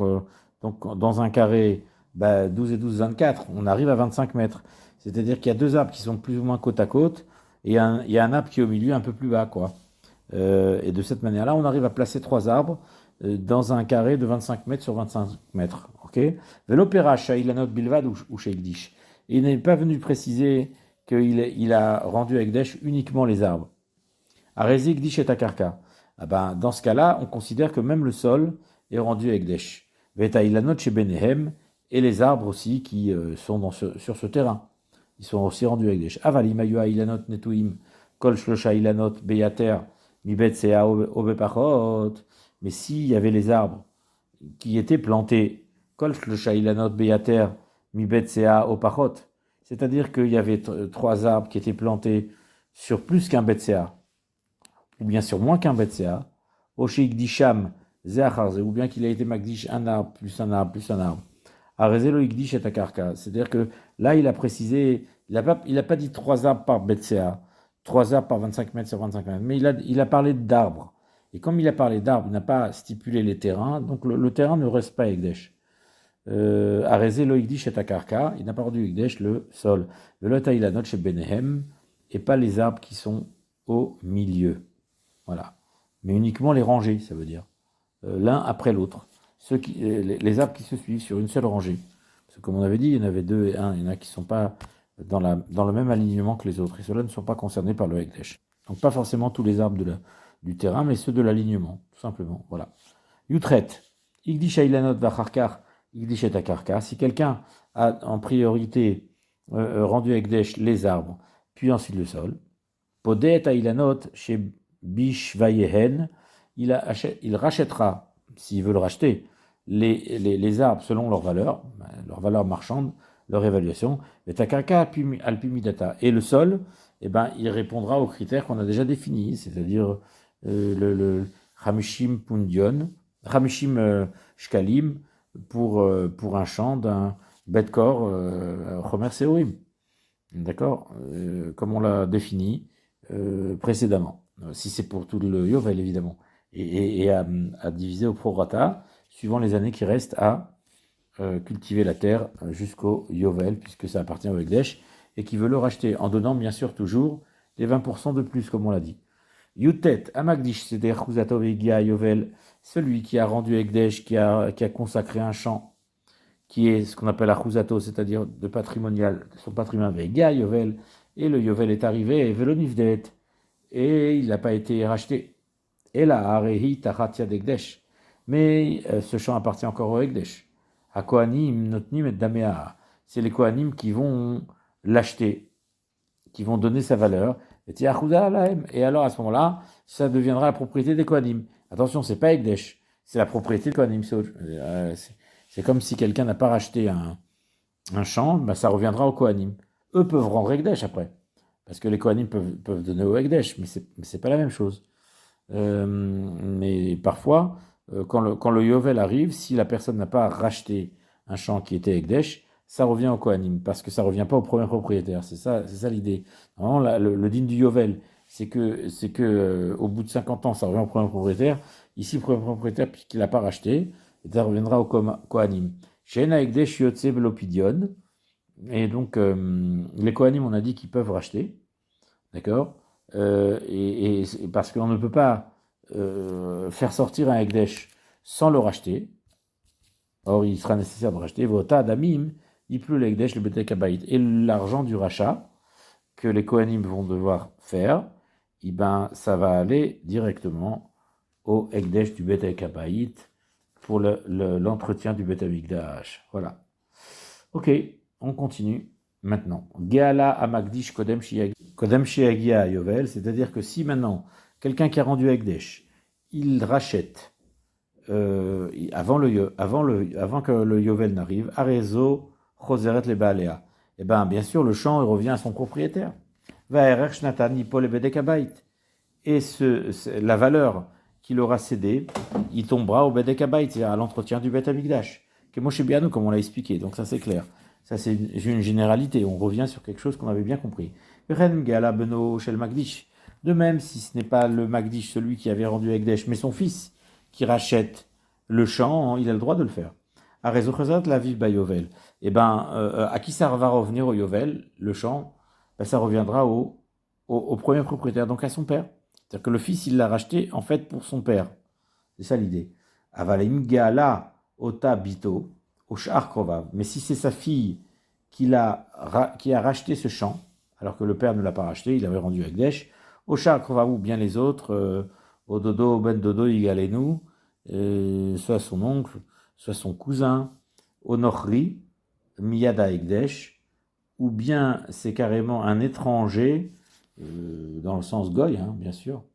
dans un carré, 12 et 12, 24, on arrive à 25 mètres. C'est-à-dire qu'il y a 2 arbres qui sont plus ou moins côte à côte, et il y a un arbre qui est au milieu, un peu plus bas, quoi. Et de cette manière-là, on arrive à placer 3 arbres dans un carré de 25 mètres sur 25 mètres. Ok. Velopera Shailanot Bilvad ou Sheikdish. Et il n'est pas venu préciser qu'il a rendu Ekdesh uniquement les arbres. Arezi Ekdish et Takarka. Dans ce cas-là, on considère que même le sol est rendu Ekdesh. Veta Ilanot chez Benehem, et les arbres aussi qui sont sur ce terrain. Ils sont aussi rendus Ekdesh. Avalim Ayua Ilanot Netuim, Kol Shlosha Ilanot Beyater, Mibet Sea Obepachot. Mais s'il y avait les arbres qui étaient plantés, Kol Shlosha Ilanot Beyater, Mibet Sea Opachot, c'est-à-dire qu'il y avait 3 arbres qui étaient plantés sur plus qu'un Betsea, ou bien sur moins qu'un Betsea, Osheik Disham, Zeacharze, ou bien qu'il a été Magdish un arbre, plus un arbre, plus un arbre. Arezelo Ikdish et Takarka. C'est-à-dire que là, il a précisé, il n'a pas dit 3 arbres par Betsea, 3 arbres par 25 mètres sur 25 mètres, mais il a parlé d'arbres. Et comme il a parlé d'arbres, il n'a pas stipulé les terrains, donc le terrain ne reste pas Ekdesh. Arezelo Ikdish et Takarka, il n'a pas rendu Ekdesh le sol. Velota Ilanot chez Benehem, et pas les arbres qui sont au milieu. Voilà. Mais uniquement les rangées, ça veut dire. L'un après l'autre. Les arbres qui se suivent sur une seule rangée. Parce que comme on avait dit, il y en avait 2 et 1. Il y en a qui ne sont pas dans le même alignement que les autres. Et ceux-là ne sont pas concernés par le Ekdesh. Donc pas forcément tous les arbres du terrain, mais ceux de l'alignement, tout simplement. Voilà. Yutret. Igdish Ailanot Vacharkar, Igdish et Takarka. Si quelqu'un a en priorité rendu Ekdesh les arbres, puis ensuite le sol. Podet Ailanot chez Bishvayehen, il rachètera, s'il veut le racheter, les arbres selon leur valeur marchande, leur évaluation. Et Takarka Alpimidata. Et le sol, il répondra aux critères qu'on a déjà définis, c'est-à-dire le Hamishim Pundion, Hamishim Shkalim pour un champ d'un Betkor Chomer Seorim. D'accord, comme on l'a défini précédemment. Si c'est pour tout le Yovel, évidemment. Et à diviser au prorata, suivant les années qui restent à cultiver la terre jusqu'au Yovel, puisque ça appartient au Ekdesh. et qui veut le racheter, en donnant bien sûr toujours les 20% de plus, comme on l'a dit. Yutet, Amagdish, Seder, Chuzatov, Egia, Yovel, celui qui a rendu Ekdesh, qui a consacré un champ, qui est ce qu'on appelle Achuzato, c'est-à-dire de patrimonial, son patrimoine Egia, Yovel, et le Yovel est arrivé, et Velonivdet, et il n'a pas été racheté. Et là, Arehi, Tachatia d'Ekdesh. Mais ce champ appartient encore au Ekdesh. À Kohanim, Notnim et Damea. C'est les Kohanim qui vont l'acheter, qui vont donner sa valeur. Et alors à ce moment-là, ça deviendra la propriété des Kohanim. Attention, c'est pas Ekdesh, c'est la propriété des Kohanim. C'est comme si quelqu'un n'a pas racheté un champ, ben ça reviendra aux Kohanim. Eux peuvent rendre Ekdesh après, parce que les Kohanim peuvent donner au Ekdesh, mais c'est pas la même chose. Mais parfois, quand le Yovel arrive, si la personne n'a pas racheté un champ qui était Ekdesh, ça revient au Kohanim, parce que ça ne revient pas au premier propriétaire. C'est ça l'idée. Normalement, le din du Yovel, c'est que au bout de 50 ans, ça revient au premier propriétaire. Ici, le premier propriétaire, puisqu'il n'a pas racheté, et ça reviendra au Kohanim. Shena Ekdesh Yotse Belopidion. Et donc, les Kohanim, on a dit qu'ils peuvent racheter. D'accord, et parce qu'on ne peut pas faire sortir un Ekdesh sans le racheter. Or, il sera nécessaire de racheter. Vota Damim, il pleut l'Ekdesh, le Betek Habayit. Et l'argent du rachat que les Kohanim vont devoir faire, eh ben, ça va aller directement au Ekdesh du Betek Habayit pour l'entretien du Bet Hamikdash. Voilà. Ok, on continue. Maintenant, Geala Amagdish Kodem Shiagia Yovel, c'est-à-dire que si maintenant, quelqu'un qui a rendu Ekdesh, il rachète, avant que le Yovel n'arrive, Arezo Choseret le Baalea, eh bien, bien sûr, le champ revient à son propriétaire. Vaerer Shnatan Ipol Bedek Habayit. Et la valeur qu'il aura cédée, il tombera au Bedek Habayit, c'est-à-dire à l'entretien du Bet Hamikdash. Que Moshe Bianou, comme on l'a expliqué, donc ça c'est clair. Ça, c'est une généralité. On revient sur quelque chose qu'on avait bien compris. De même, si ce n'est pas le Magdish, celui qui avait rendu Ekdesh, mais son fils qui rachète le champ, il a le droit de le faire. À Rezochazat, la ville Yovel. Eh bien, à qui ça va revenir au Yovel, le champ? Ben, ça reviendra au premier propriétaire, donc à son père. C'est-à-dire que le fils, il l'a racheté en fait pour son père. C'est ça l'idée. Avalim Geala Ota Bito. Mais si c'est sa fille qui a racheté ce champ, alors que le père ne l'a pas racheté, il avait rendu Ekdesh, Oshar Krova ou bien les autres, Ododo, Ben Dodo, Igalenu, soit son oncle, soit son cousin, Onochri, Miyada Ekdesh, ou bien c'est carrément un étranger, dans le sens goy, hein, bien sûr,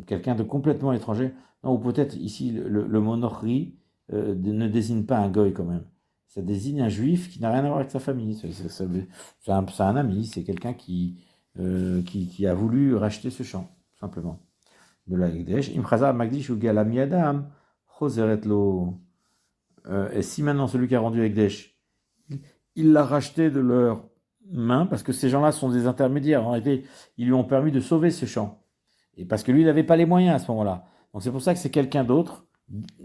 quelqu'un de complètement étranger, non, ou peut-être ici le mot Nochri, ne désigne pas un goy quand même. Ça désigne un juif qui n'a rien à voir avec sa famille. C'est un ami, c'est quelqu'un qui a voulu racheter ce champ, tout simplement. De la Ekdesh. Imchaza Magdish ou Galami Adam, Choseret lo. Et si maintenant celui qui a rendu Ekdesh, il l'a racheté de leurs mains, parce que ces gens-là sont des intermédiaires. En réalité, ils lui ont permis de sauver ce champ. Et parce que lui, il n'avait pas les moyens à ce moment-là. Donc c'est pour ça que c'est quelqu'un d'autre,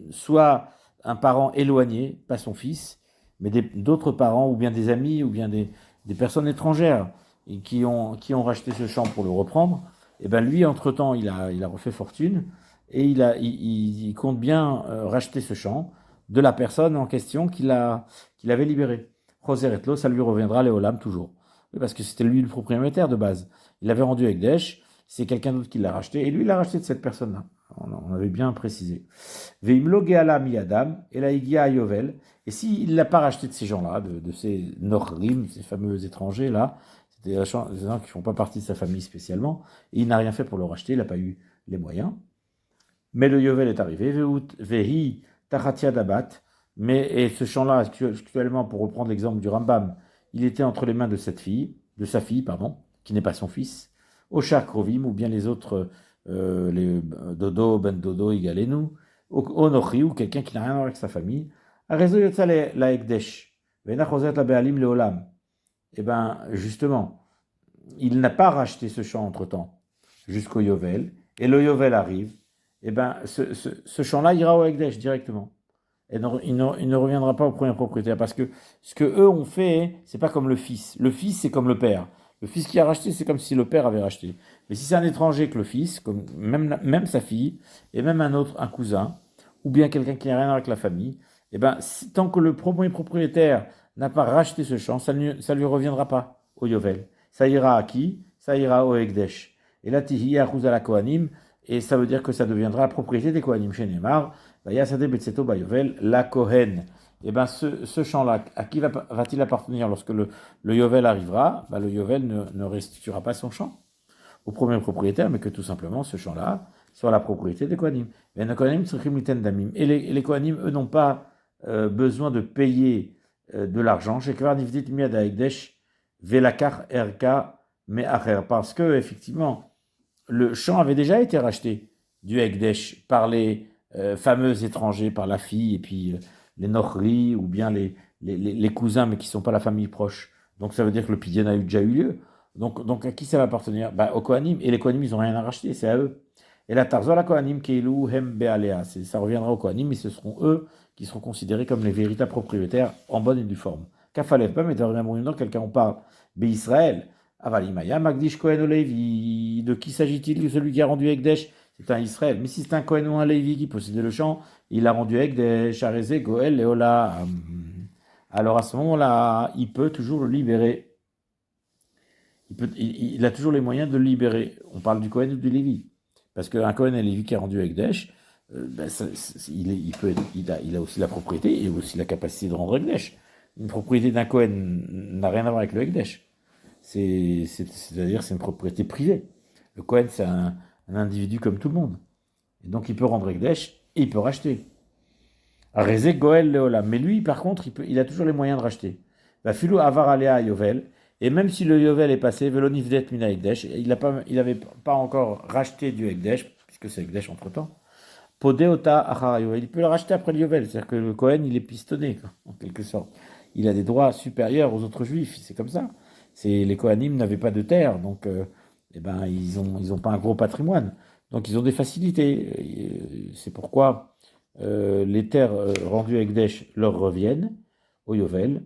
soit un parent éloigné, pas son fils, mais d'autres parents, ou bien des amis, ou bien des personnes étrangères et qui ont racheté ce champ pour le reprendre. Et bien lui, entre-temps, il a refait fortune et il compte bien racheter ce champ de la personne en question qu'il avait libéré. Roser Etlo, ça lui reviendra Léolam toujours. Oui, parce que c'était lui le propriétaire de base. Il avait rendu Ekdesh, c'est quelqu'un d'autre qui l'a racheté, et lui, il l'a racheté de cette personne-là. On avait bien précisé. Veimlo Geala Miadam, et la Igia Yovel. Et s'il ne l'a pas racheté de ces gens-là, de ces Nochrim, ces fameux étrangers-là, c'était des gens qui ne font pas partie de sa famille spécialement, et il n'a rien fait pour le racheter, il n'a pas eu les moyens. Mais le Yovel est arrivé, Vehi Tachatia Dabat, et ce champ-là, actuellement, pour reprendre l'exemple du Rambam, il était entre les mains de sa fille, qui n'est pas son fils, Oshar Krovim, ou bien les autres, les Dodo, Ben Dodo, Igalenu, Onochi, ou quelqu'un qui n'a rien à voir avec sa famille, Arezo Yotza la Ekdesh, Venachozet la Bealim Leolam. Eh bien, justement, il n'a pas racheté ce champ entre-temps, jusqu'au Yovel, et le Yovel arrive, eh bien, ce champ-là ira au Ekdesh directement. et il ne reviendra pas au premier propriétaire. Parce que ce que eux ont fait, c'est pas comme le fils. Le fils, c'est comme le père. Le fils qui a racheté, c'est comme si le père avait racheté. Mais si c'est un étranger que le fils, comme même sa fille, et même un cousin, ou bien quelqu'un qui n'a rien à voir avec la famille, eh ben, tant que le premier propriétaire n'a pas racheté ce champ, ça ne lui reviendra pas au Yovel. Ça ira à qui? Ça ira au Ekdesh. Et là, Tihi la Kohanim, et ça veut dire que ça deviendra la propriété des Kohanim chez Neymar. Yasade Betseto Bayovel, la Kohen. Et bien, ce champ-là, à qui va-t-il appartenir lorsque le Yovel arrivera? Ben, le Yovel ne restituera pas son champ au premier propriétaire, mais que tout simplement ce champ-là soit la propriété des Kohanim. Et les Kohanim, eux, n'ont pas besoin de payer de l'argent. Chez Kvar Nivdit Miad Aegdesh, Velakar Erka Me'acher. Parce que, effectivement, le champ avait déjà été racheté du Ekdesh par les fameux étrangers, par la fille, et puis les Nochri, ou bien les cousins, mais qui ne sont pas la famille proche. Donc ça veut dire que le Pidyon a déjà eu lieu. Donc à qui ça va appartenir? Bah, aux Kohanim. Et les Kohanim, ils n'ont rien à racheter, c'est à eux. Et la Tarzola Kohanim, Keilu, Hem, Bealea. Ça reviendra aux Kohanim, mais ce seront eux qui seront considérés comme les véritables propriétaires en bonne et due forme. Kafalev, pas, mais dans quelqu'un on parle. Israël. Avalimaya, Magdish Kohen Levi. De qui s'agit-il? Celui qui a rendu Ekdesh, c'est un Israël. Mais si c'est un Kohen ou un Lévi qui possédait le champ, il a rendu Ekdesh, Arezé, Goel, Leola. Alors à ce moment-là, il peut toujours le libérer. Il a toujours les moyens de le libérer. On parle du Kohen ou du Lévi. Parce qu'un Kohen et Lévi qui a rendu Ekdesh, il a aussi la propriété et aussi la capacité de rendre Ekdesh. Une propriété d'un Kohen n'a rien à voir avec le Ekdesh. C'est-à-dire c'est une propriété privée. Le Kohen, c'est un individu comme tout le monde. Et donc il peut rendre Ekdesh et il peut racheter. Arezé Goel Leola. Mais lui, par contre, il a toujours les moyens de racheter. Va Filou Avar Alea Yovel. Et même si le Yovel est passé, Velonivdet Mina Ekdesh, il n'avait pas encore racheté du Ekdesh, puisque c'est Ekdesh entre temps. Podeota Achara Yovel. Il peut le racheter après le Yovel. C'est-à-dire que le Kohen, il est pistonné, en quelque sorte. Il a des droits supérieurs aux autres juifs. C'est comme ça. Les Kohanim n'avaient pas de terre, donc ils ont pas un gros patrimoine. Donc ils ont des facilités. C'est pourquoi les terres rendues à Ekdesh leur reviennent au Yovel,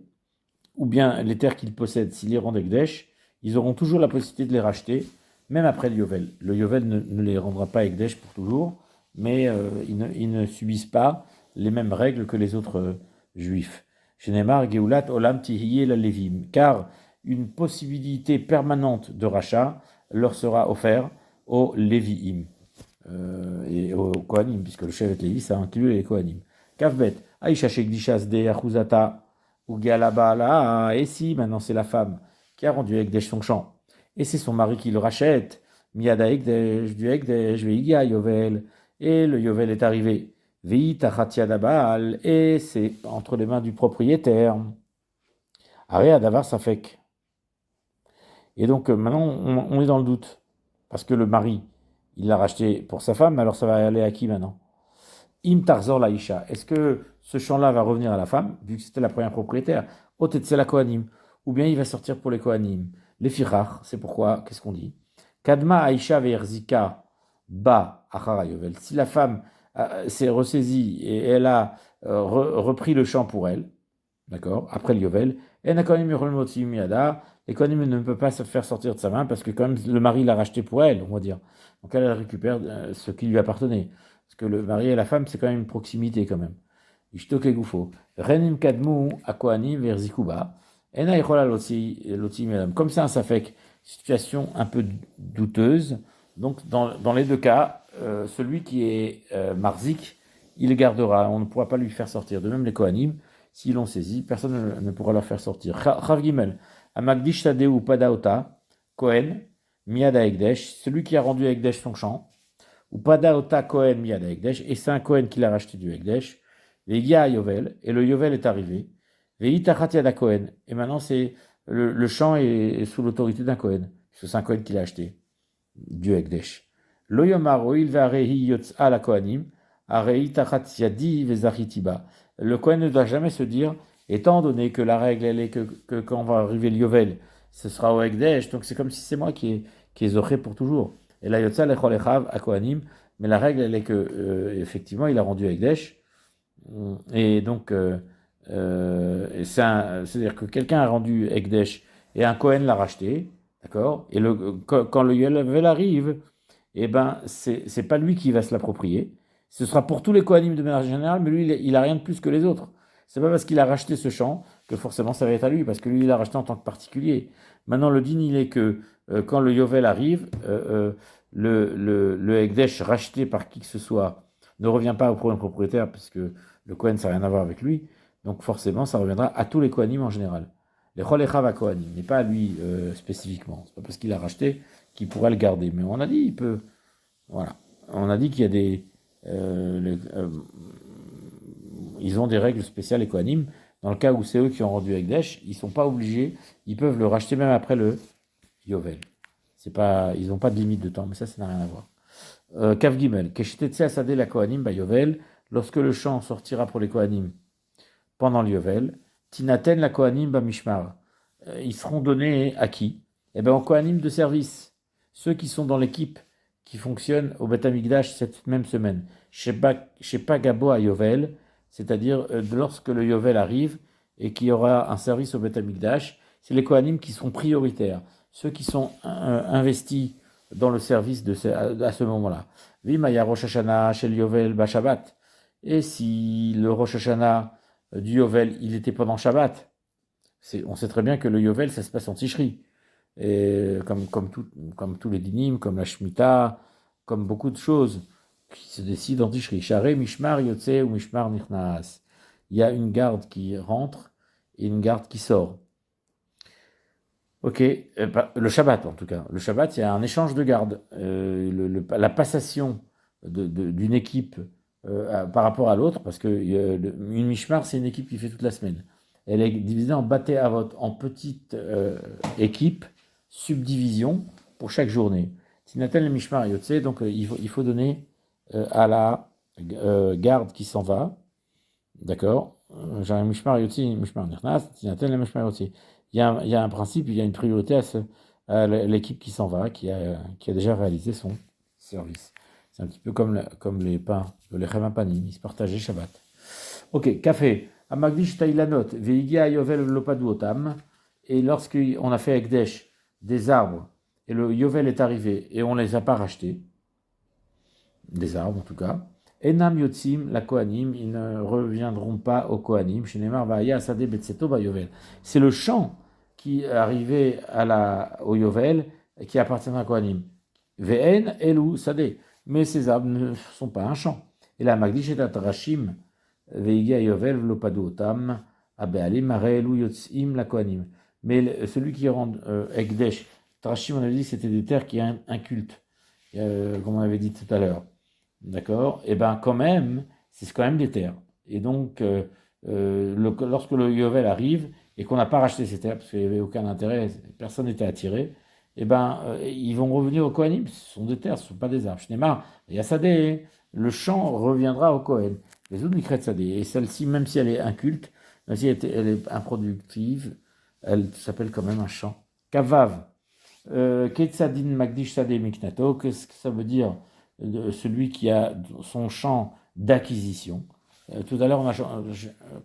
ou bien les terres qu'ils possèdent, s'ils les rendent Ekdesh, ils auront toujours la possibilité de les racheter, même après le Yovel. Le Yovel ne les rendra pas Ekdesh pour toujours, mais ils ne subissent pas les mêmes règles que les autres juifs. Shenemar Geulat Olam Tihiye la Levim, car une possibilité permanente de rachat leur sera offerte aux Lévi'im et aux Kohanim, puisque le chef de Lévi, ça inclut les Kohanim. Kavbet, Aïcha Shekdishas de Achuzata, ou Galabala, et si maintenant c'est la femme qui a rendu Ekdesh son champ, et c'est son mari qui le rachète, Miada Ekdesh, du Ekdesh, Veigia Yovel, et le Yovel est arrivé, Veita Dabal, et c'est entre les mains du propriétaire. Aré Adavar Safek. Et donc maintenant, on est dans le doute. Parce que le mari, il l'a racheté pour sa femme, alors ça va aller à qui maintenant? Im Tarzor Laïcha. Est-ce que ce champ-là va revenir à la femme, vu que c'était la première propriétaire? Otetze la Kohanim. Ou bien il va sortir pour les Kohanim. Les Firach, c'est pourquoi, qu'est-ce qu'on dit? Kadma Aïcha Verzika Ba Achara Yovel. Si la femme s'est ressaisie et elle a repris le champ pour elle, d'accord, après le Yovel, et les Kohanim ne peut pas se faire sortir de sa main parce que quand même le mari l'a racheté pour elle, on va dire. Donc elle récupère ce qui lui appartenait. Parce que le mari et la femme, c'est quand même une proximité quand même. Ishtoke Goufo. Renim Kadmu Akohanim Verzikuba. Ena Echola Loti Madame. Comme ça, ça fait situation un peu douteuse. Donc dans les deux cas, celui qui est Marzik, il le gardera. On ne pourra pas lui faire sortir. De même les Kohanim, s'ils l'ont saisi, personne ne pourra leur faire sortir. Chav Gimel. Amagdish Tadeu Padaota, Kohen, Miada Ekdesh, celui qui a rendu à Ekdesh son champ, ou Padaota Kohen Miada Ekdesh, et c'est un Kohen qui l'a racheté du Ekdesh, Vegia Yovel, et le Yovel est arrivé, Veitachatiada Kohen, et maintenant c'est le champ est sous l'autorité d'un Kohen, c'est un Kohen qui l'a acheté du Ekdesh. Lo Yomaro, il va rehi yotza la Kohanim, arei tachatiadi vezachitiba. Le Kohen ne doit jamais se dire, étant donné que la règle, elle est que quand on va arriver le Yovel, ce sera au Ekdesh, donc c'est comme si c'est moi qui ai zoché pour toujours. Et la Yotza lecholechav à Kohanim, mais la règle, elle est que, effectivement, il a rendu Ekdesh, Et donc, c'est-à-dire que quelqu'un a rendu Ekdesh et un Kohen l'a racheté, d'accord? Et quand le Yovel arrive, eh ben, c'est pas lui qui va se l'approprier. Ce sera pour tous les Kohanim de manière générale, mais lui, il a rien de plus que les autres. C'est pas parce qu'il a racheté ce champ que forcément ça va être à lui, parce que lui, il l'a racheté en tant que particulier. Maintenant, le din, il est que quand le Yovel arrive, le Ekdesh racheté par qui que ce soit ne revient pas au premier propriétaire, parce que le Kohen, ça n'a rien à voir avec lui. Donc forcément, ça reviendra à tous les Kohanim en général. Les Cholechav à Kohanim, mais pas à lui spécifiquement. C'est pas parce qu'il a racheté qu'il pourra le garder. Mais on a dit, il peut. Voilà. On a dit qu'il y a des. Ils ont des règles spéciales, les Kohanim. Dans le cas où c'est eux qui ont rendu Ekdesh, ils ne sont pas obligés. Ils peuvent le racheter même après le Yovel. C'est pas, ils n'ont pas de limite de temps, mais ça n'a rien à voir. Kav Gimel. Keshetetse Asadeh la Kohanim ba Yovel. Lorsque le champ sortira pour les Kohanim pendant le Yovel, Tinaten la Kohanim ba Mishmar. Ils seront donnés à qui? Eh bien, aux Kohanim de service. Ceux qui sont dans l'équipe qui fonctionne au Beth Amikdash cette même semaine. Shepa Gabo à Yovel, c'est-à-dire lorsque le Yovel arrive et qu'il y aura un service au Beth Amikdash, c'est les Kohanim qui seront prioritaires. Ceux qui sont investis dans le service à ce moment-là. Vimaya Rosh Hashanah chez le Yovel Bashabbat. Et si le Rosh Hashanah du Yovel, il était pendant Shabbat, on sait très bien que le Yovel, ça se passe en Tishri. Et comme tous les dinim, comme la Shemitah, comme beaucoup de choses qui se décident en Tishri. Share Mishmar Yotze ou Mishmar Nichnas. Il y a une garde qui rentre et une garde qui sort. Ok, le Shabbat en tout cas. Le Shabbat, il y a un échange de garde. La passation d'une équipe par rapport à l'autre, parce que une Mishmar, c'est une équipe qui fait toute la semaine. Elle est divisée en Baté Avot, en petites équipes, subdivisions pour chaque journée. Tinatel le Mishmar Yotze, donc il faut donner à la garde qui s'en va, d'accord? J'ai un Mishmar Yotze, Mishmar Nirnas, Tinatel le Mishmar Yotze. Il y a un principe, il y a une priorité à l'équipe qui s'en va, qui a déjà réalisé son service. C'est un petit peu comme les pains, le lechem panim, ils se partageaient Shabbat. Ok, café. Amagdish Tailanot, Veigia Yovel Lopadu Otam. Et lorsqu'on a fait Ekdesh des arbres, et le Yovel est arrivé, et on ne les a pas rachetés, des arbres en tout cas, Enam Yotzim, la Kohanim, ils ne reviendront pas au Kohanim. Shenemar Vaya Asade Betseto Ba Yovel. C'est le champ qui est arrivé au Yovel et qui appartient à Kohanim. Ve'en Elu Sade. Mais ces arbres ne sont pas un champ. Et la Magdish et Atarashim, Veigia Yovel Lopadu Otam, Abealim Mare Elu Yotzim, la Kohanim. Mais celui qui rend Ekdesh, Tarashim, on avait dit que c'était des terres qui ont un culte, comme on avait dit tout à l'heure. D'accord? Et bien quand même, c'est quand même des terres. Et donc, lorsque le Yovel arrive et qu'on n'a pas racheté ces terres, parce qu'il n'y avait aucun intérêt, personne n'était attiré, et ben ils vont revenir au Kohanim. Ce sont des terres, ce ne sont pas des arbres. Shneimar, il y a Sadé, le champ reviendra au Kohen. Les autres Nikret Sadé. Et celle-ci, même si elle est inculte, même si elle est improductive, elle s'appelle quand même un champ. Kavav. Ketsadin Magdish Sadé Miknato, qu'est-ce que ça veut dire? Celui qui a son champ d'acquisition. Tout à l'heure, on a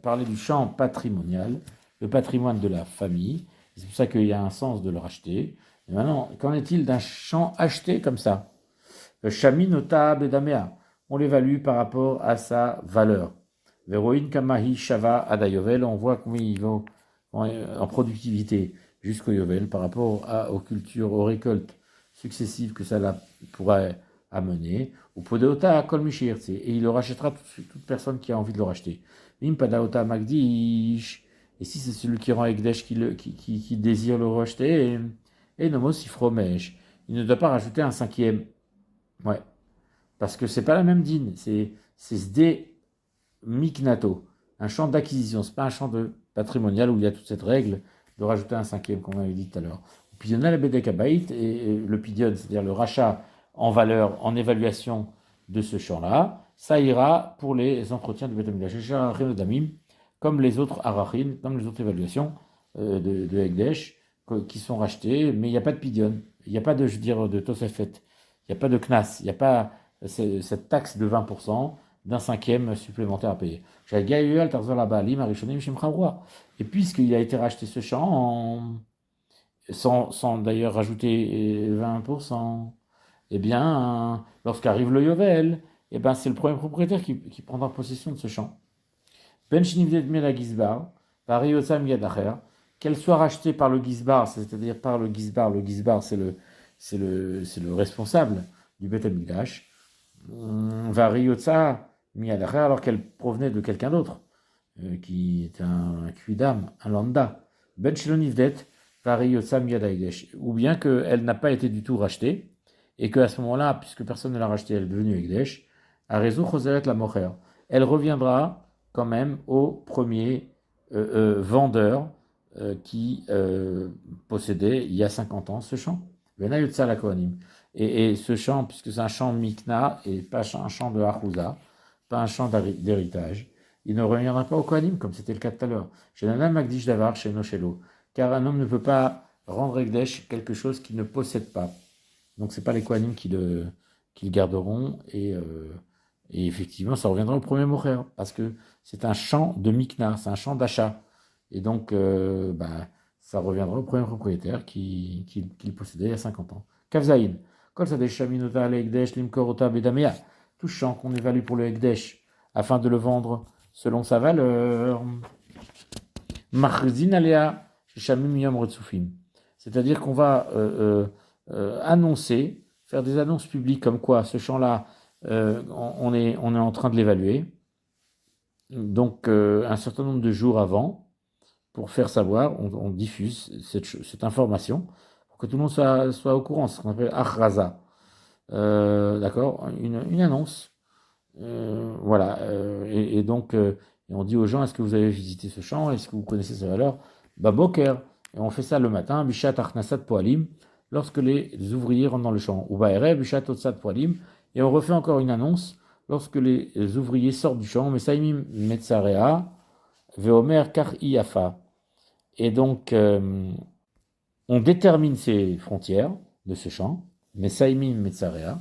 parlé du champ patrimonial, le patrimoine de la famille. C'est pour ça qu'il y a un sens de le racheter. Et maintenant, qu'en est-il d'un champ acheté comme ça? Shami Notab et Damea. On l'évalue par rapport à sa valeur. Veroin Kamahi Shava Adayovel. On voit combien il va en productivité jusqu'au Yovel par rapport aux cultures, aux récoltes successives que ça pourrait amener. Ou Podeota Kolmishir. Et il le rachètera toute personne qui a envie de le racheter. Impadaota Magdish. Et si c'est celui qui rend Ekdesh qui désire le racheter, et Nomos Ifromesh. Il ne doit pas rajouter un cinquième. Ouais. Parce que c'est pas la même dîne. C'est Sde Miknato. Un champ d'acquisition. C'est pas un champ de patrimonial où il y a toute cette règle de rajouter un cinquième, comme on avait dit tout à l'heure. Pidiona la Bedekabait et le pidion, c'est-à-dire le rachat en valeur, en évaluation de ce champ-là, ça ira pour les entretiens de Beth Amikdash, comme les autres arachim, comme les autres évaluations de Ekdesh, qui sont rachetées, mais il n'y a pas de pidion, il n'y a pas de Tosefet, il n'y a pas de knas, il n'y a pas cette taxe de 20%, d'un cinquième supplémentaire à payer. Et puisqu'il a été racheté ce champ sans d'ailleurs rajouter 20%, eh bien, lorsqu'arrive le Yovel, eh ben, c'est le premier propriétaire qui prendra possession de ce champ. Ben Shinivdet Mela Gizbar, pareil au Sam Yadacher, qu'elle soit rachetée par le Gizbar, c'est-à-dire par le Gizbar c'est le responsable du Bet Amikdash, Variotsa Miyadacher, alors qu'elle provenait de quelqu'un d'autre, qui est un Kuidam, un Lambda. Ben Shilonivdet, Variotsa Miyadaidesh, ou bien qu'elle n'a pas été du tout rachetée, et qu'à ce moment-là, puisque personne ne l'a rachetée, elle est devenue Ekdesh, à Rezo Choseret la Mocher. Elle reviendra quand même au premier vendeur qui possédait il y a 50 ans ce champ. Venayotsa la Kohanim. Et ce champ, puisque c'est un champ Mikna et pas un champ de Harouza, pas un champ d'héritage, il ne reviendra pas au Kohanim, comme c'était le cas tout à l'heure. Chez Nana Magdish Davar, chez Noshelo. Car un homme ne peut pas rendre Ekdesh quelque chose qu'il ne possède pas. Donc c'est pas les Kohanim qui le garderont, et effectivement ça reviendra au premier mocher, parce que c'est un champ de Mikna, c'est un champ d'achat. Et donc ça reviendra au premier propriétaire qui le possédait il y a 50 ans. Kavzaïn. Kol Sadeh Shaminota ale Ekdesh Limkorota Bedamea. Tout champ qu'on évalue pour le Ekdesh afin de le vendre selon sa valeur. Machzin Alea Shamim Yom Retsufim. C'est-à-dire qu'on va annoncer, faire des annonces publiques comme quoi ce champ-là, on est en train de l'évaluer. Donc un certain nombre de jours avant, pour faire savoir, on diffuse cette information pour que tout le monde soit au courant. C'est ce qu'on appelle achraza. D'accord, une annonce. Voilà. Et donc, on dit aux gens, est-ce que vous avez visité ce champ? Est-ce que vous connaissez sa valeur? Boker. Et on fait ça le matin, Bishat Achnasat Poalim, lorsque les ouvriers rentrent dans le champ. Ou Baere, Bishat Otsat Poalim. Et on refait encore une annonce lorsque les ouvriers sortent du champ. Mesaimim Metzarea, Veomer Kar Iafa. Et donc, on détermine ces frontières de ce champ. Mesaimim Metzarea.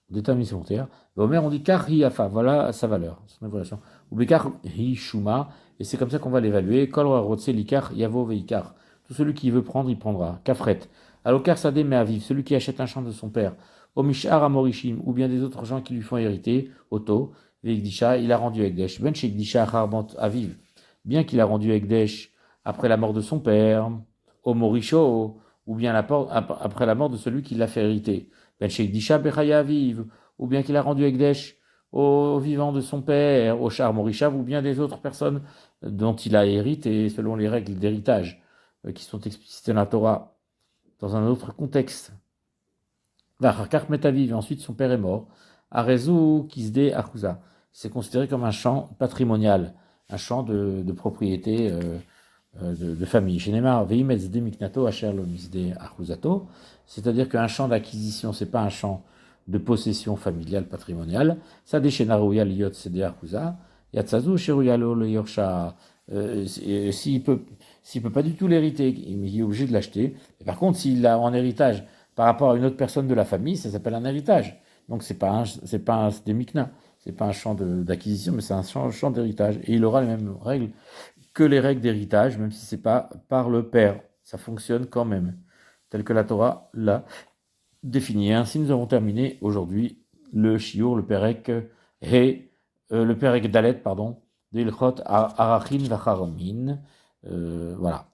On détermine ses frontières. Veomer, on dit Kar Iafa. Voilà sa valeur, son évaluation. Ou Bekar Hi Shuma. Et c'est comme ça qu'on va l'évaluer. Kol Rotse Likar Yavo Veikar. Tout celui qui veut prendre, il prendra. Kafret. Alokar Sadeh Meaviv, celui qui achète un champ de son père. Omishar Amorishim, ou bien des autres gens qui lui font hériter. Oto, Veikdisha, il a rendu Ekdesh. Ben Shekdisha Harbant Aviv. Bien qu'il a rendu Ekdesh après la mort de son père. Omorisho, ou bien après la mort de celui qui l'a fait hériter. Ben Shekdisha Bechaya Aviv, ou bien qu'il a rendu Ekdesh au vivant de son père, au Shar Morishav, ou bien des autres personnes dont il a hérité selon les règles d'héritage qui sont explicitées dans la Torah, dans un autre contexte. Vacharkar Metaviv, et ensuite son père est mort. Arezou Kisde Achuza. C'est considéré comme un champ patrimonial, un champ de propriété de famille. Chez Neymar, Veimetz de Miknato Asher lo Misde Achuzato, c'est-à-dire qu'un champ d'acquisition, c'est pas un champ de possession familiale patrimoniale. Ça déchaîne Arouya Liot Sede Achuza, Yatsazu Sheruyalo le Yorsha. S'il peut pas du tout l'hériter, il est obligé de l'acheter. Et par contre, s'il a en héritage par rapport à une autre personne de la famille, ça s'appelle un héritage. Donc c'est pas un des mikna, c'est pas un champ d'acquisition, mais c'est un champ d'héritage. Et il aura les mêmes règles que les règles d'héritage, même si c'est pas par le père. Ça fonctionne quand même, tel que la Torah l'a défini. Ainsi, nous avons terminé aujourd'hui le shiur, le perek le perek dalet, pardon, de Ilchot Arachin Vacharamin. Voilà.